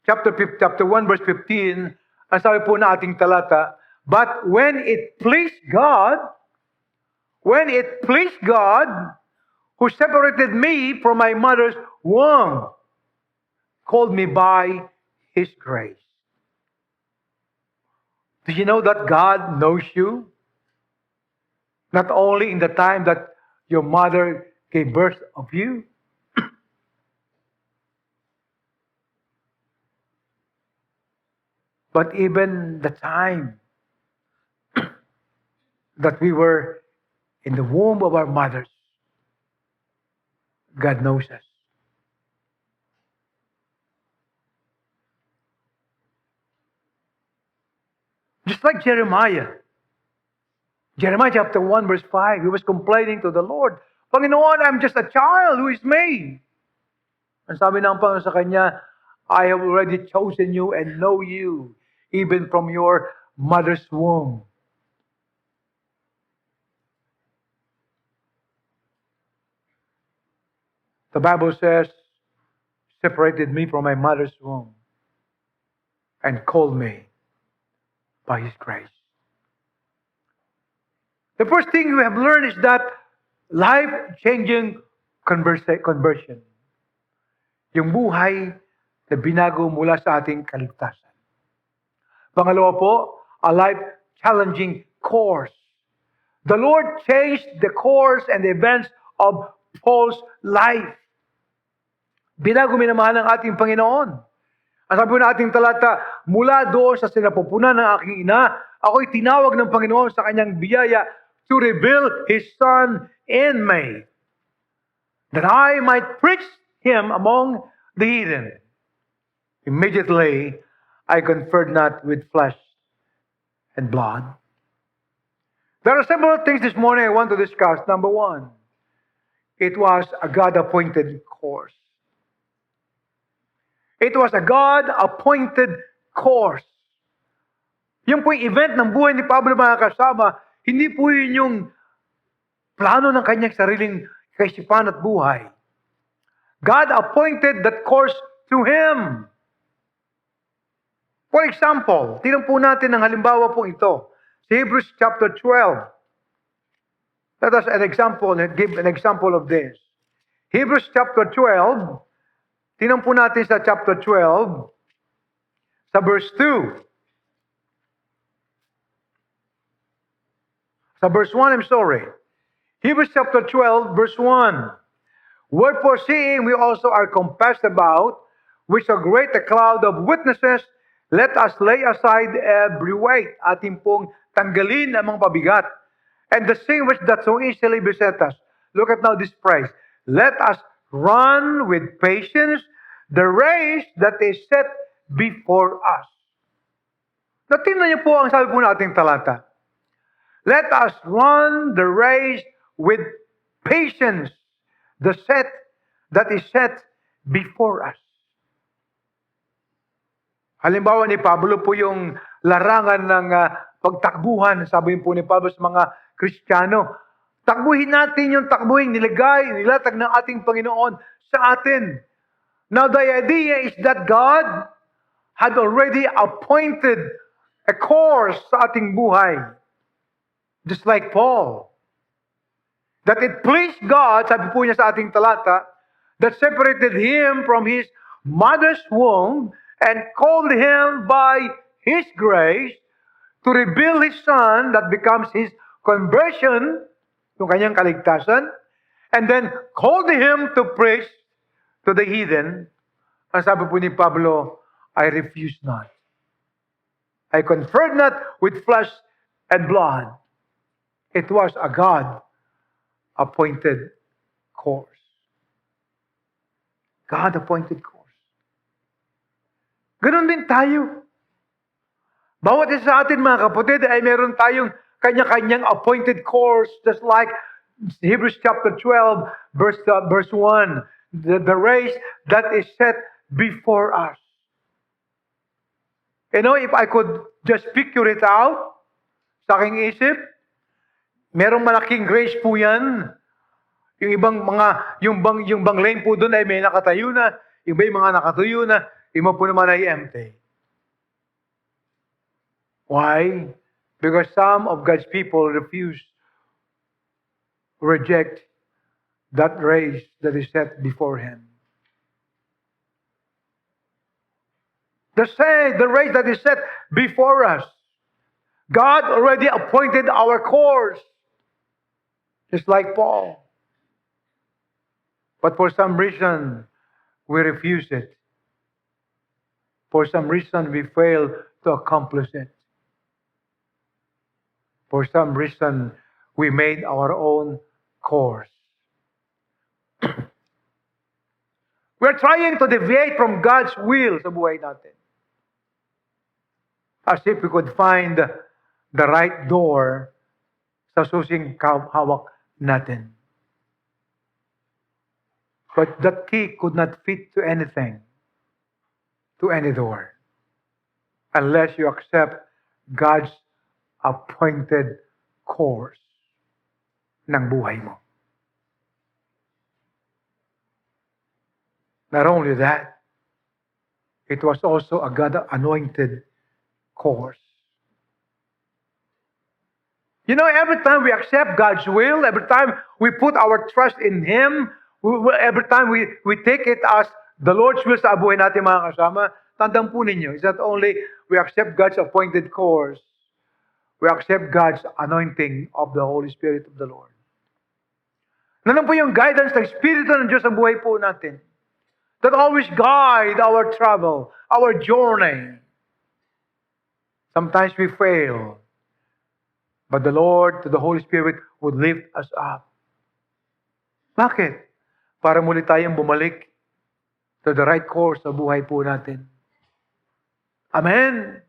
chapter 1 verse 15, ang sabi po na ating talata, but when it pleased God, who separated me from my mother's womb, called me by His grace. Do you know that God knows you? Not only in the time that your mother gave birth of you, but even the time that we were in the womb of our mothers, God knows us. Just like Jeremiah. Jeremiah chapter 1 verse 5, he was complaining to the Lord, Panginoon, I'm just a child, who is me? Ang sabi ng Panginoon sa kanya, I have already chosen you and know you, even from your mother's womb. The Bible says, separated me from my mother's womb and called me by His grace. The first thing we have learned is that life-changing conversion. Yung buhay na binago mula sa ating kaligtasan. Pangalawa po, a life-challenging course. The Lord changed the course and the events of Paul's life. Binago minamahal ng ating Panginoon. Ang sabi na ating talata, mula doon sa sinapupunan ng aking ina, ako'y tinawag ng Panginoon sa kanyang biyaya to reveal His Son in me, that I might preach Him among the heathen. Immediately, I conferred not with flesh and blood. There are several things this morning I want to discuss. Number one, it was a God-appointed course. It was a God-appointed course. Yung po yung event ng buhay ni Pablo, mga kasama, hindi po yun yung plano ng kanyang sariling kaisipan at buhay. God appointed that course to him. For example, tingnan po natin ang halimbawa po ito. Sa Hebrews chapter 12. Let us give an example of this. Hebrews chapter 12. Tingnan po natin sa chapter 12, sa verse 2. Sa verse 1, I'm sorry. Hebrews chapter 12, verse 1. Wherefore, seeing we also are compassed about, with so great a cloud of witnesses, let us lay aside every weight, ating pong tanggalin ang mga pabigat, and the sin which doth so easily beset us. Look at now this phrase. Let us run with patience the race that is set before us. Now, tingnan niyo po ang sabi po nating talata. Let us run the race with patience, that is set before us. Halimbawa ni Pablo po yung larangan ng pagtakbuhan, sabi po ni Pablo sa mga Kristiyano, takbuhin natin yung takbuhin nilatag ng ating Panginoon sa atin. Now the idea is that God had already appointed a course sa ating buhay. Just like Paul. That it pleased God, sabi po niya sa ating talata, that separated him from his mother's womb and called him by his grace to reveal his Son that becomes his conversion, yung kanyang kaligtasan, and then called him to preach to the heathen. Ang sabi po ni Pablo, I refuse not. I conferred not with flesh and blood. It was a God-appointed course. God-appointed course. Ganon din tayo. Bawat isa sa atin, mga kapatid, ay meron tayong kanya-kanyang appointed course, just like Hebrews chapter 12, verse 1, the race that is set before us. You know, if I could just picture it out, sa aking isip, merong malaking grace po yan. Yung ibang mga, yung bang lane po doon ay may nakatayo na, yung mga nakatuyo na, iba po naman ay empty. Why? Because some of God's people reject that race that is set before Him. The race that is set before us. God already appointed our course. Just like Paul. But for some reason, we refuse it. For some reason, we fail to accomplish it. For some reason, we made our own course. We're trying to deviate from God's will sa buhay natin. As if we could find the right door sa susing hawak natin. But that key could not fit to anything, to any door, unless you accept God's appointed course ng buhay mo. Not only that, it was also a God-anointed course. You know, every time we accept God's will, every time we put our trust in Him, every time we take it as the Lord's will sa buhay natin, mga kasama, tandaan po ninyo, is that only we accept God's appointed course, we accept God's anointing of the Holy Spirit of the Lord. Nanon po yung guidance ng Espiritu ng Diyos sa buhay po natin that always guide our travel, our journey. Sometimes we fail, but the Lord, to the Holy Spirit, would lift us up. Bakit? Para muli tayong bumalik to the right course sa buhay po natin. Amen?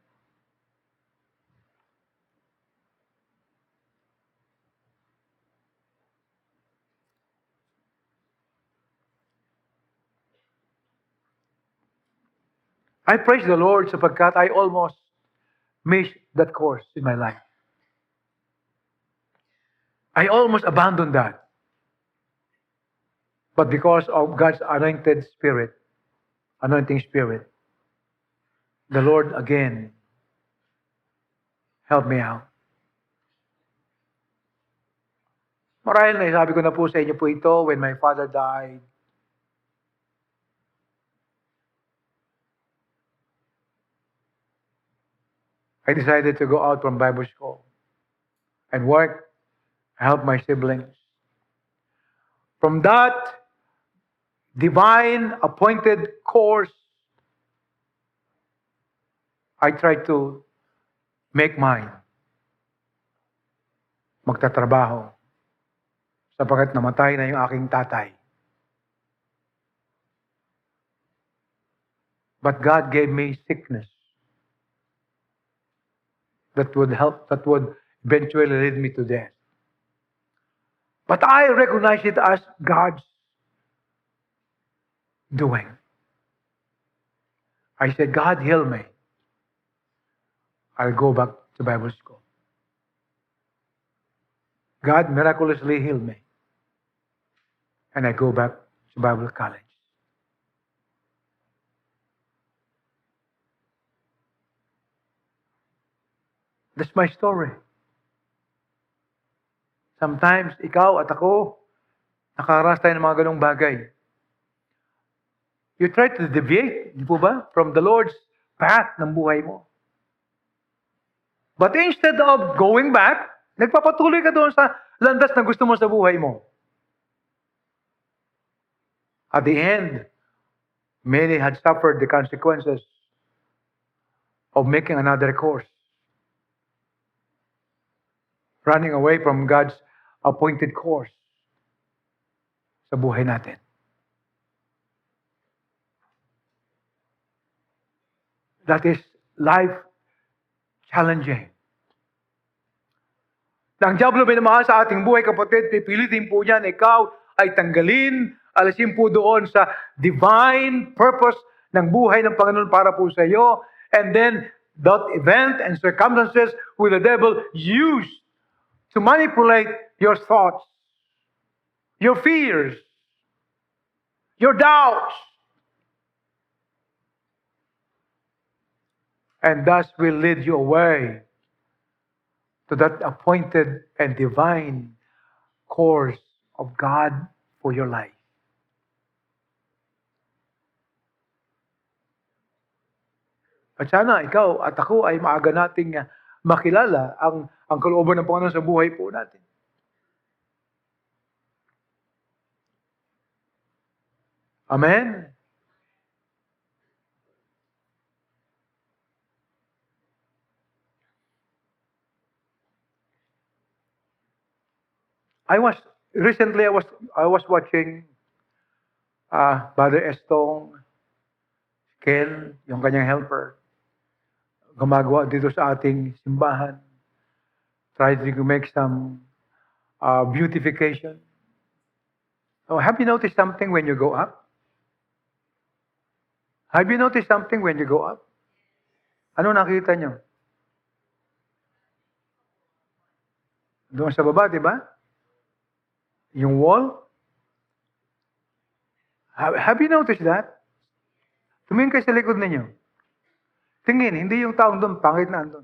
I praise the Lord sapagkat I almost missed that course in my life. I almost abandoned that. But because of God's anointing spirit, the Lord again helped me out. Marahil na sabi ko na po sa inyo po ito when my father died. I decided to go out from Bible school and work, help my siblings. From that divine appointed course, I tried to make mine. Magtatrabaho. Sapagkat namatay na yung aking tatay. But God gave me sickness that would eventually lead me to death. But I recognize it as God's doing. I said, God, heal me. I'll go back to Bible school. God miraculously healed me. And I go back to Bible college. That's my story. Sometimes, ikaw at ako, nakaranas tayo ng mga ganong bagay. You try to deviate, di po ba, from the Lord's path ng buhay mo. But instead of going back, nagpapatuloy ka doon sa landas na gusto mo sa buhay mo. At the end, many had suffered the consequences of making another course. Running away from God's appointed course sa buhay natin. That is life challenging. Ang Diablo minamahal sa ating buhay, kapatid, pipilitin po niyan, ikaw ay tanggalin, alisin po doon sa divine purpose ng buhay ng Panginoon para po sa iyo. And then, that event and circumstances will the devil use to manipulate your thoughts, your fears, your doubts, and thus will lead you away to that appointed and divine course of God for your life. At sana ikaw at ako ay maaga nating makilala ang kalooban ng Panginoon sa buhay po natin. Amen? Recently I was watching Brother Estong, Ken, yung kanyang helper, gumagawa dito sa ating simbahan. Try to make some beautification. So, have you noticed something when you go up? Have you noticed something when you go up? Ano nakita nyo? Doon sa baba, di ba? Yung wall. Have you noticed that? Tumingin kayo sa likod ninyo. Tingin, hindi yung taong doon, pangit na andun.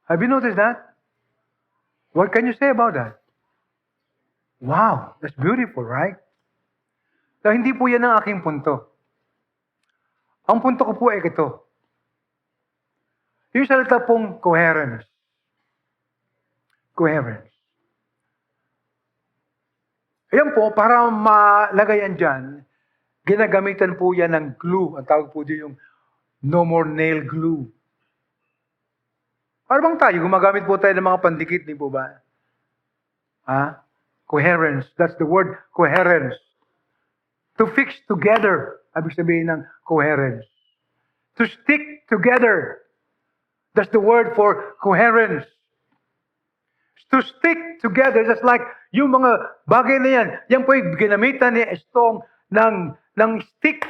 Have you noticed that? What can you say about that? Wow, that's beautiful, right? So, hindi po yan ang aking punto. Ang punto ko po ay ito. Yung salita pong coherence. Coherence. Ayan po, para malagayan dyan, ginagamitan po yan ng glue. Ang tawag po dyan yung no more nail glue. Para bang tayo, gumagamit po tayo ng mga pandikit, di po ba? Coherence. That's the word, coherence. To fix together. Ibig sabihin ng coherence. To stick together. That's the word for coherence. To stick together. Just like yung mga bagay na yan, yan po ay ginamitan ni Estong ng stick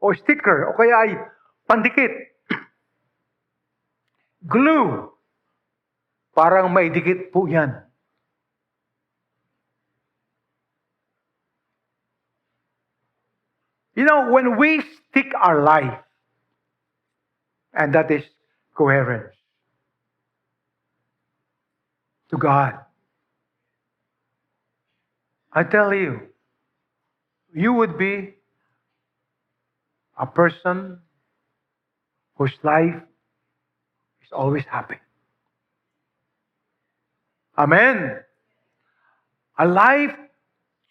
o sticker o kaya ay pandikit. Glue. Parang maidikit po yan. You know, when we stick our life, and that is coherence, to God, I tell you, you would be a person whose life is always happy. Amen. A life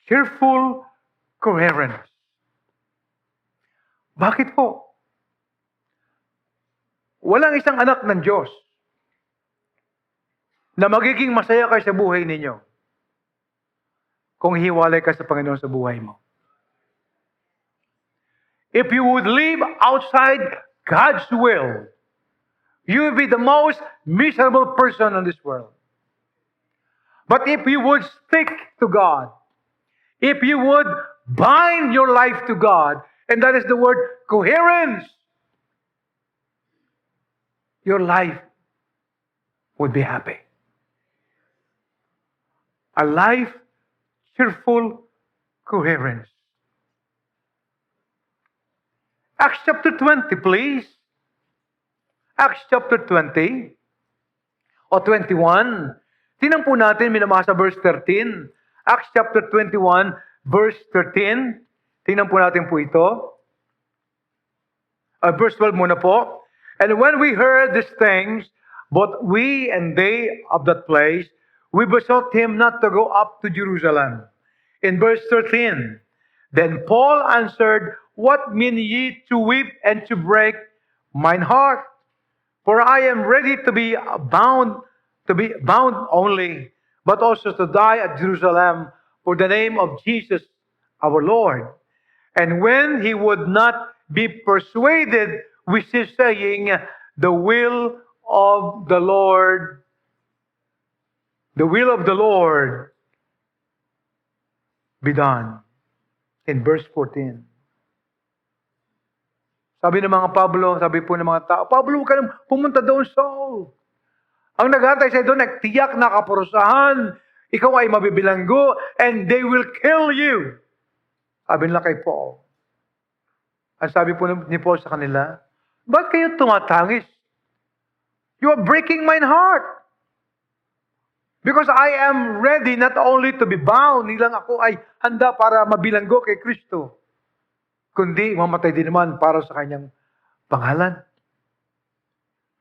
cheerful, coherence. Bakit po? Walang isang anak ng Diyos na magiging masaya kayo sa buhay ninyo kung hiwalay ka sa Panginoon sa buhay mo. If you would live outside God's will, you will be the most miserable person in this world. But if you would stick to God, if you would bind your life to God, and that is the word coherence, your life would be happy. A life cheerful coherence. Acts chapter 20, please. Acts chapter 20 o 21. Tingnan po natin, minamasa verse 13. Acts chapter 21, verse 13. Tingnan po natin po ito. Verse 12 muna po. And when we heard these things, both we and they of that place, we besought him not to go up to Jerusalem. In verse 13, then Paul answered, what mean ye to weep and to break mine heart? For I am ready to be bound only, but also to die at Jerusalem for the name of Jesus our Lord. And when he would not be persuaded with his saying, the will of the Lord be done. In verse 14. Sabi ng mga Pablo, sabi po ng mga tao, Pablo, huwag ka nang pumunta doon, Saul. Ang naghantay sa'yo doon, nagtiyak na kaparusahan, ikaw ay mabibilanggo, and they will kill you. Sabi nila kay Paul. Ang sabi po ni Paul sa kanila, ba't kayo tumatangis? You are breaking my heart. Because I am ready not only to be bound, nilang ako ay handa para mabilanggo kay Kristo, kundi mamatay din naman para sa kanyang pangalan.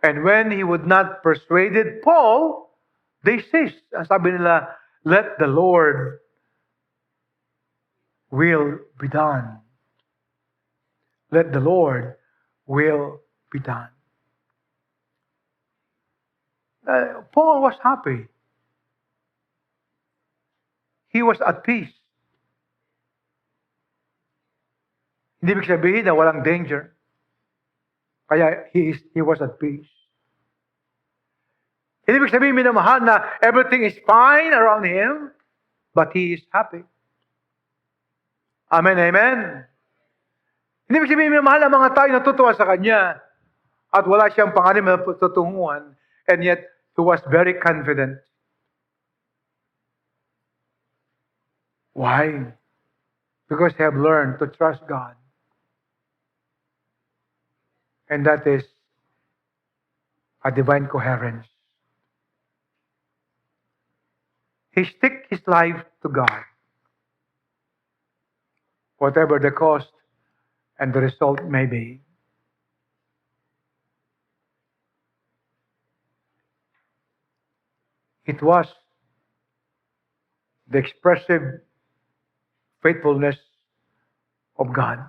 And when he would not persuaded Paul, they ceased. Ang sabi nila, let the Lord will be done. Let the Lord will be done. Paul was happy. He was at peace. Hindi ibig sabihin na walang danger. Kaya he was at peace. Hindi ibig sabihin minamahal na everything is fine around him, but he is happy. Amen, amen. Hindi ibig sabihin minamahal ang mga tao natutuwa sa kanya at wala siyang pangalim na tutunguhan, and yet he was very confident. Why? Because they have learned to trust God. And that is a divine coherence. He stick his life to God. Whatever the cost and the result may be. It was the expressive faithfulness of God.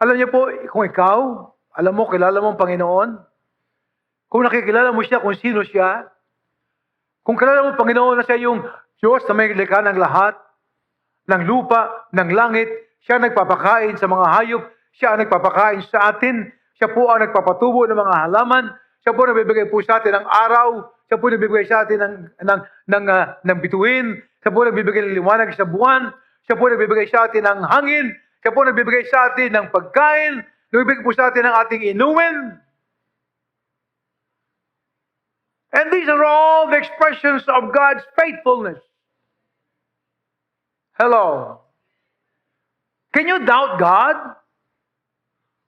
Alam niyo po, kung ikaw, alam mo, kilala mo ang Panginoon, kung nakikilala mo siya, kung sino siya, kung kilala mo ang Panginoon na siya yung Diyos na may likha ng lahat, ng lupa, ng langit, siya nagpapakain sa mga hayop, siya ang nagpapakain sa atin, siya po ang nagpapatubo ng mga halaman, siya po nagbibigay po sa atin ng araw, siya po nagbibigay sa atin ng bituin, siya po nagbibigay ng liwanag sa buwan, siya po nagbibigay sa atin ng hangin, siya po nagbibigay sa atin ng pagkain, nagbibigay po sa atin ng ating inumin. And these are all the expressions of God's faithfulness. Hello. Can you doubt God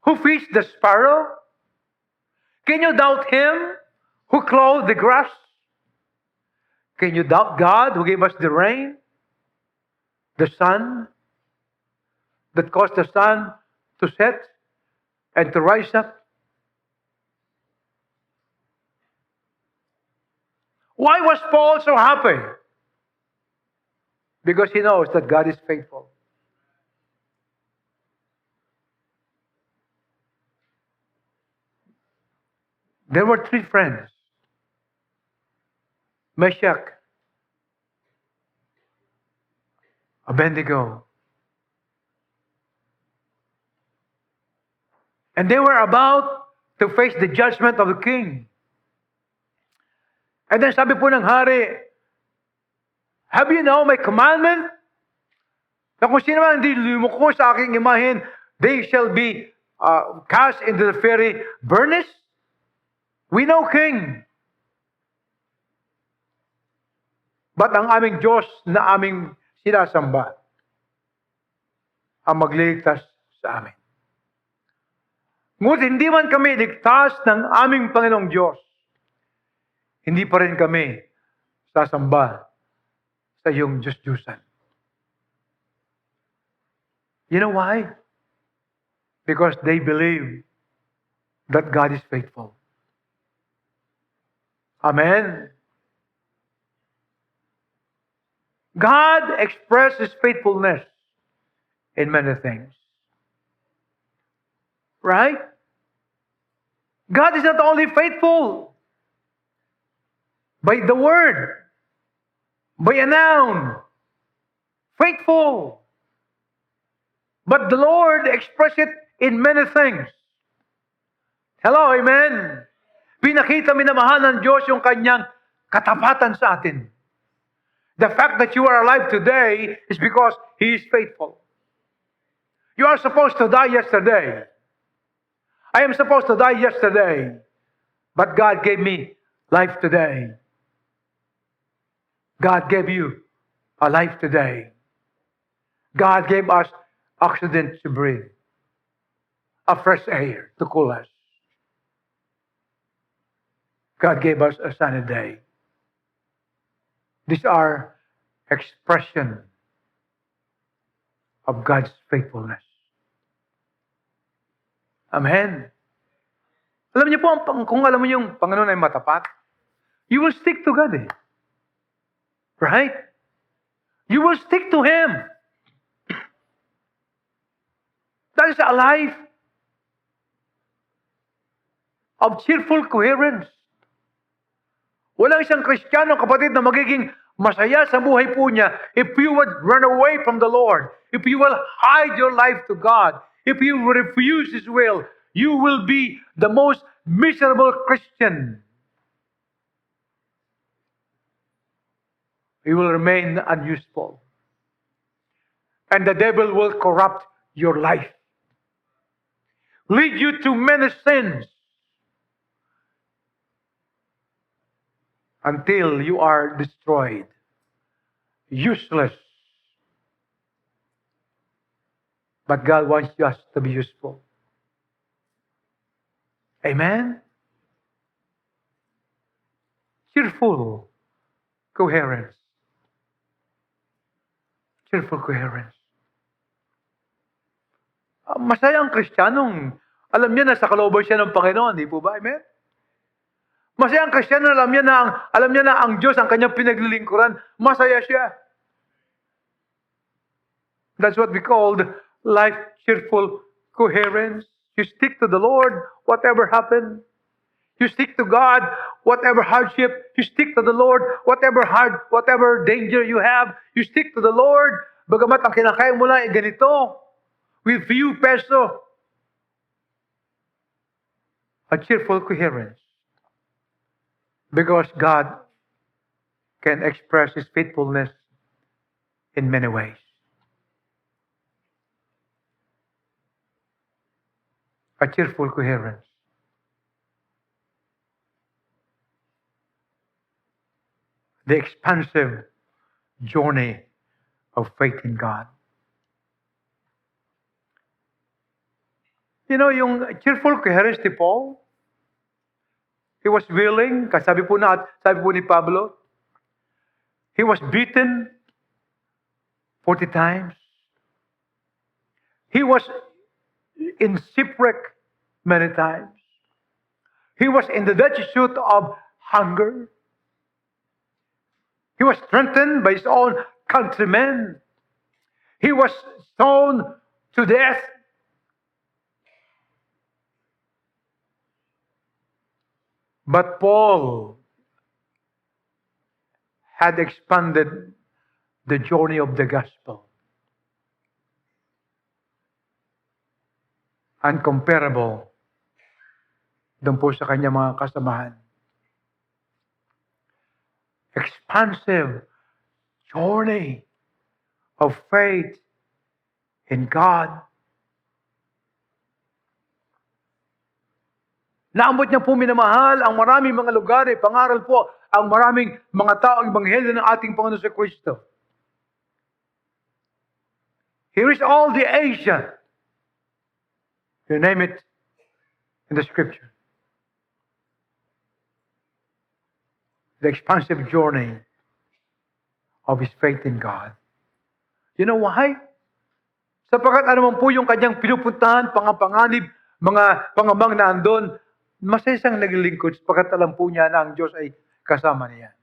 who feeds the sparrow? Can you doubt Him who clothes the grass? Can you doubt God who gave us the rain, the sun, that caused the sun to set and to rise up? Why was Paul so happy? Because he knows that God is faithful. There were three friends. Meshach, Abednego. And they were about to face the judgment of the king. And then sabi po ng hari, have you now my commandment? Na kung sino man hindi lumuko sa aking imahen, they shall be cast into the fiery furnace? We know, King. But ang aming Diyos na aming sinasamba, ang magliligtas sa amin. Ngunit hindi man kami ligtas ng aming Panginoong Diyos, hindi pa rin kami sasamba sa iyong Diyos-Diyusan. You know why? Because they believe that God is faithful. Amen. God expresses faithfulness in many things. Right? God is not only faithful by the word, by a noun, faithful. But the Lord expressed it in many things. Hello, amen? Pinakita minamahal ng Diyos yung kanyang katapatan sa atin. The fact that you are alive today is because He is faithful. You are supposed to die yesterday. I am supposed to die yesterday. But God gave me life today. God gave you a life today. God gave us oxygen to breathe, a fresh air to cool us. God gave us a sunny day. These are expression of God's faithfulness. Amen. Alam niyo po, kung alam mo yung Panginoon ay matapat, you will stick to God eh. Right? You will stick to Him. That is a life of cheerful coherence. Walang isang Kristiyano, kapatid, na magiging masaya sa buhay po niya if you would run away from the Lord, if you will hide your life to God, if you will refuse His will, you will be the most miserable Christian. You will remain unuseful. And the devil will corrupt your life, lead you to many sins until you are destroyed, useless. But God wants us to be useful. Amen? Cheerful coherence. Cheerful coherence. Masaya ang Kristiyanong alam niya na sa kalooban siya ng Panginoon, di po ba? Amen? Masaya ang Kristiyano, alam niya na ang Diyos ang kanyang pinaglilingkuran. Masaya siya. That's what we call life cheerful coherence. You stick to the Lord, whatever happened. You stick to God, whatever hardship. You stick to the Lord, whatever danger you have. You stick to the Lord. Bagamat ang kinakain mo lang ay ganito, with few peso. A cheerful coherence. Because God can express His faithfulness in many ways. A cheerful coherence. The expansive journey of faith in God. You know, yung cheerful coherence ni Paul, he was willing, sabi po ni Pablo, he was beaten 40 times. He was in shipwreck many times. He was in the destitute of hunger. He was strengthened by his own countrymen. He was stoned to death. But Paul had expanded the journey of the gospel. Uncomparable doon po sa kanyang mga kasamahan. Expansive journey of faith in God. Naabot niya po minamahal ang maraming mga lugar, pangaral po ang maraming mga tao ang ebanghelyo ng ating Panginoon sa Kristo. He reached all the Asia. You name it in the scripture. The expansive journey of his faith in God. You know why? Sapagkat ano man po yung kanyang pinupuntahan, pangapanganib, mga pangamang na andon, masaya siyang naglilingkod sapagkat alam po niya na ang Diyos ay kasama niya.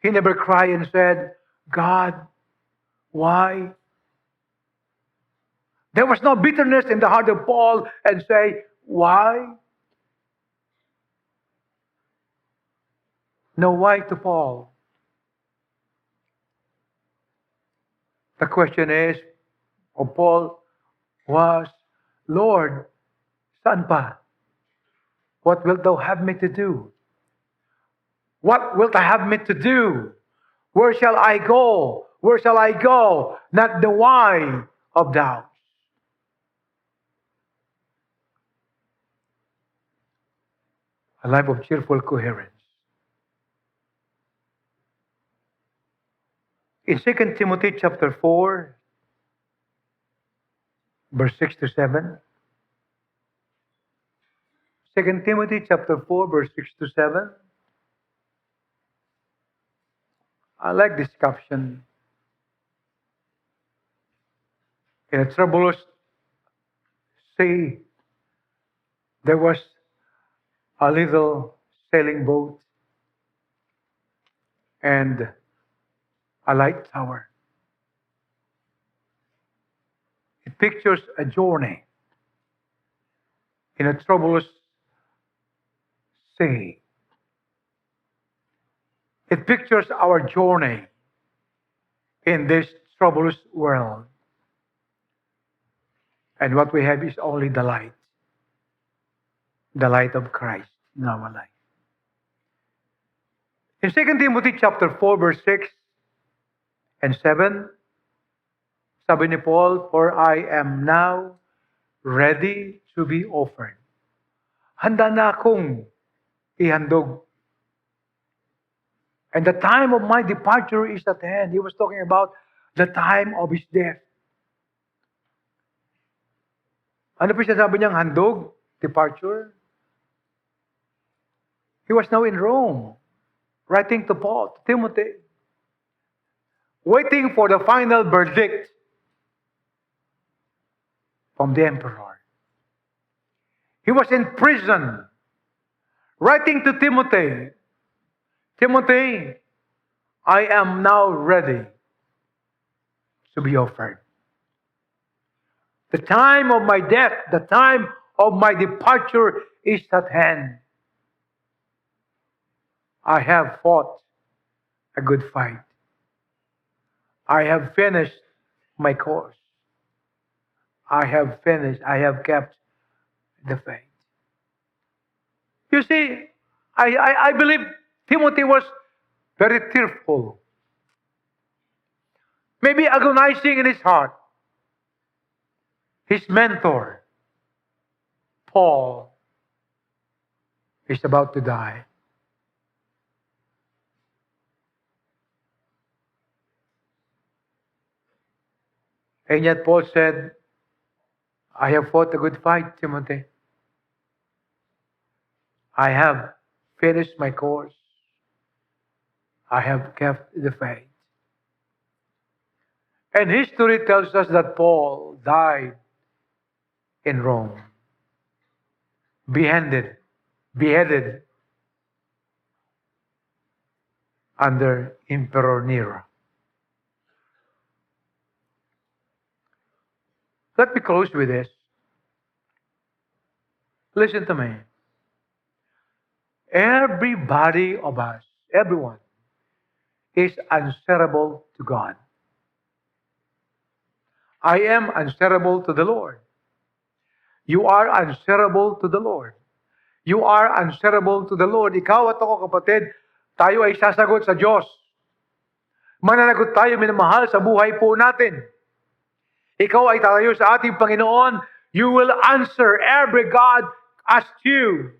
He never cried and said, God, why? There was no bitterness in the heart of Paul and say, why? No why to Paul. The question is, of Paul was, Lord, saan pa? What wilt thou have me to do? What wilt thou have me to do? Where shall I go? Where shall I go? Not the why of doubt. A life of cheerful coherence. In 2 Timothy chapter 4, verse 6 to 7. 2 Timothy chapter 4, verse 6 to 7. I like this caption. In a troublous sea, there was a little sailing boat and a light tower. It pictures a journey in a troublous sea. It pictures our journey in this troublous world. And what we have is only the light of Christ in our life. In 2 Timothy chapter 4, verse 6 and 7, sabi ni Paul, for I am now ready to be offered. Handa na akong ihandog. And the time of my departure is at hand. He was talking about the time of his death. Ano po siya sabi niyang handog? Departure? He was now in Rome, writing to Paul, to Timothy, waiting for the final verdict from the emperor. He was in prison, writing to Timothy, Timothy, I am now ready to be offered. The time of my death, the time of my departure is at hand. I have fought a good fight. I have finished my course. I have kept the faith. You see, I believe Timothy was very tearful. Maybe agonizing in his heart. His mentor, Paul, is about to die. And yet Paul said, I have fought a good fight, Timothy. I have finished my course. I have kept the faith. And history tells us that Paul died in Rome, beheaded under Emperor Nero. Let me close with this. Listen to me. Everybody of us, everyone, is answerable to God. I am answerable to the Lord. You are answerable to the Lord. You are answerable to the Lord. Ikaw at ako, kapatid, tayo ay sasagot sa Diyos. Mananagot tayo, minamahal, sa buhay po natin. Ikaw ay tatayo sa ating Panginoon. You will answer every God asks you.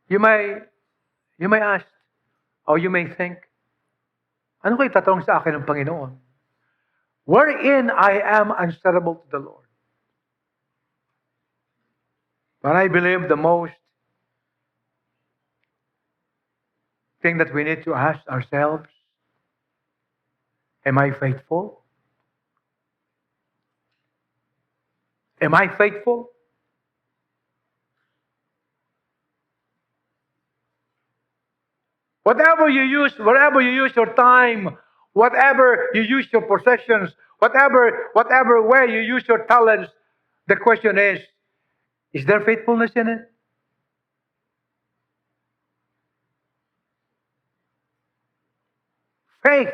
You may ask, or you may think, ano kayo tatanong sa akin ng Panginoon? Wherein I am answerable to the Lord. But I believe the most thing that we need to ask ourselves, am I faithful? Am I faithful? Whatever you use, wherever you use your time, whatever you use your possessions, whatever way you use your talents, the question is there faithfulness in it? Faith.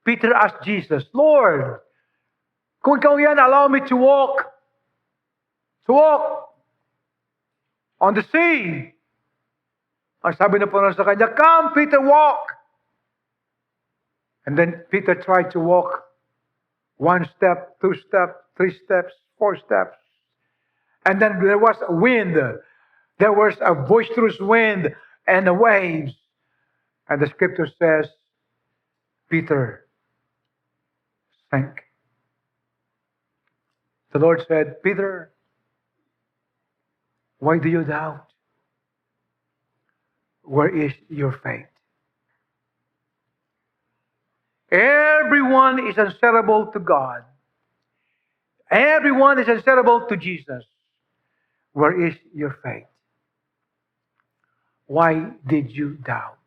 Peter asked Jesus, Lord, kung ikaw yan, allow me to walk on the sea. Ang sabi na po sa kanya, come Peter, walk. And then Peter tried to walk 1 step, 2 steps, 3 steps, 4 steps. And then there was a wind. There was a boisterous wind and the waves. And the scripture says, Peter sank. The Lord said, Peter, why do you doubt? Where is your faith? Everyone is answerable to God. Everyone is answerable to Jesus. Where is your faith? Why did you doubt?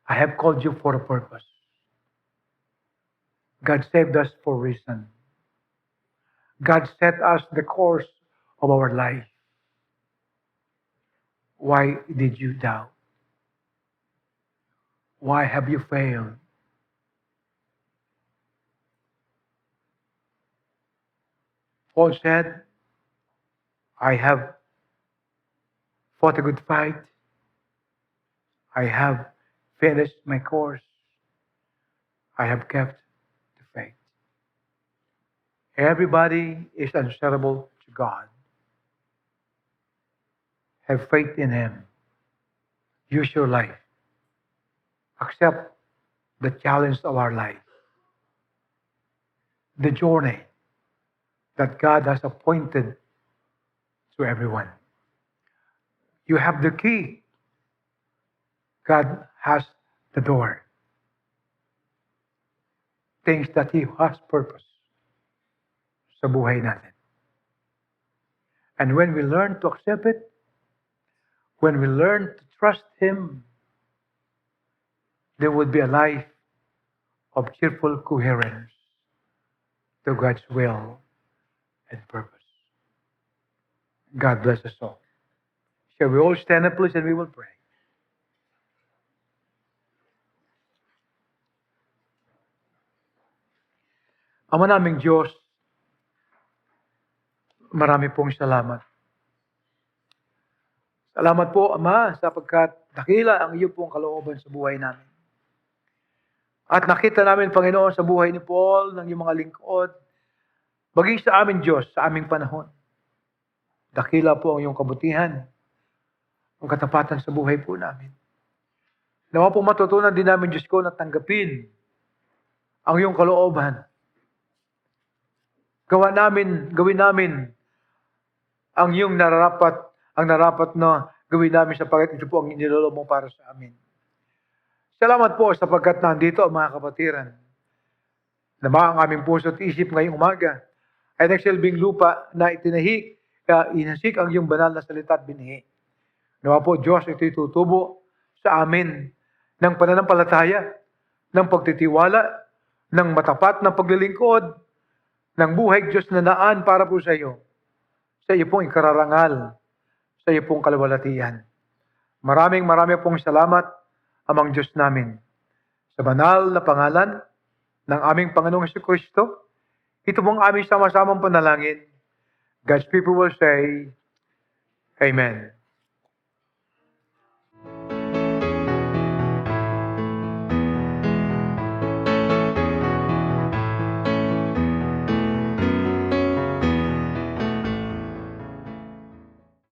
I have called you for a purpose. God saved us for a reason. God set us the course of our life. Why did you doubt? Why have you failed? Paul said, I have fought a good fight. I have finished my course. I have kept the faith. Everybody is answerable to God. Have faith in Him. Use your life. Accept the challenge of our life. The journey that God has appointed to everyone. You have the key. God has the door. Things that He has purpose sa buhay natin. And when we learn to accept it, when we learn to trust Him, there would be a life of cheerful coherence to God's will and purpose. God bless us all. Shall we all stand up, please, and we will pray. Ama naming Diyos, marami pong salamat. Salamat po, Ama, sapagkat dakila ang iyo pong kalooban sa buhay namin. At nakita namin, Panginoon, sa buhay ni Paul, ng iyong mga lingkod, maging sa amin, Diyos, sa aming panahon. Dakila po ang iyong kabutihan, ang katapatan sa buhay po namin. Nawa po matutunan din namin, Diyos ko, na tanggapin ang iyong kalooban. Gawin namin ang iyong narapat na gawin namin sapagkat ito po ang inilolob mo para sa amin. Salamat po sapagkat nandito ang mga kapatiran na ang aming puso at isip ngayong umaga ay nagsilbing lupa na inasik ang iyong banal na salita at binhi. Nawa po, Diyos, ito'y tutubo sa amin ng pananampalataya, ng pagtitiwala, ng matapat na paglilingkod, ng buhay Diyos na naan para po sa iyo pong ikararangal, sa iyo pong kalwalatian. Maraming pong salamat, Amang Diyos namin. Sa banal na pangalan ng aming Panginoong Jesucristo, ito pong aming sama-samang panalangin. God's people will say, Amen.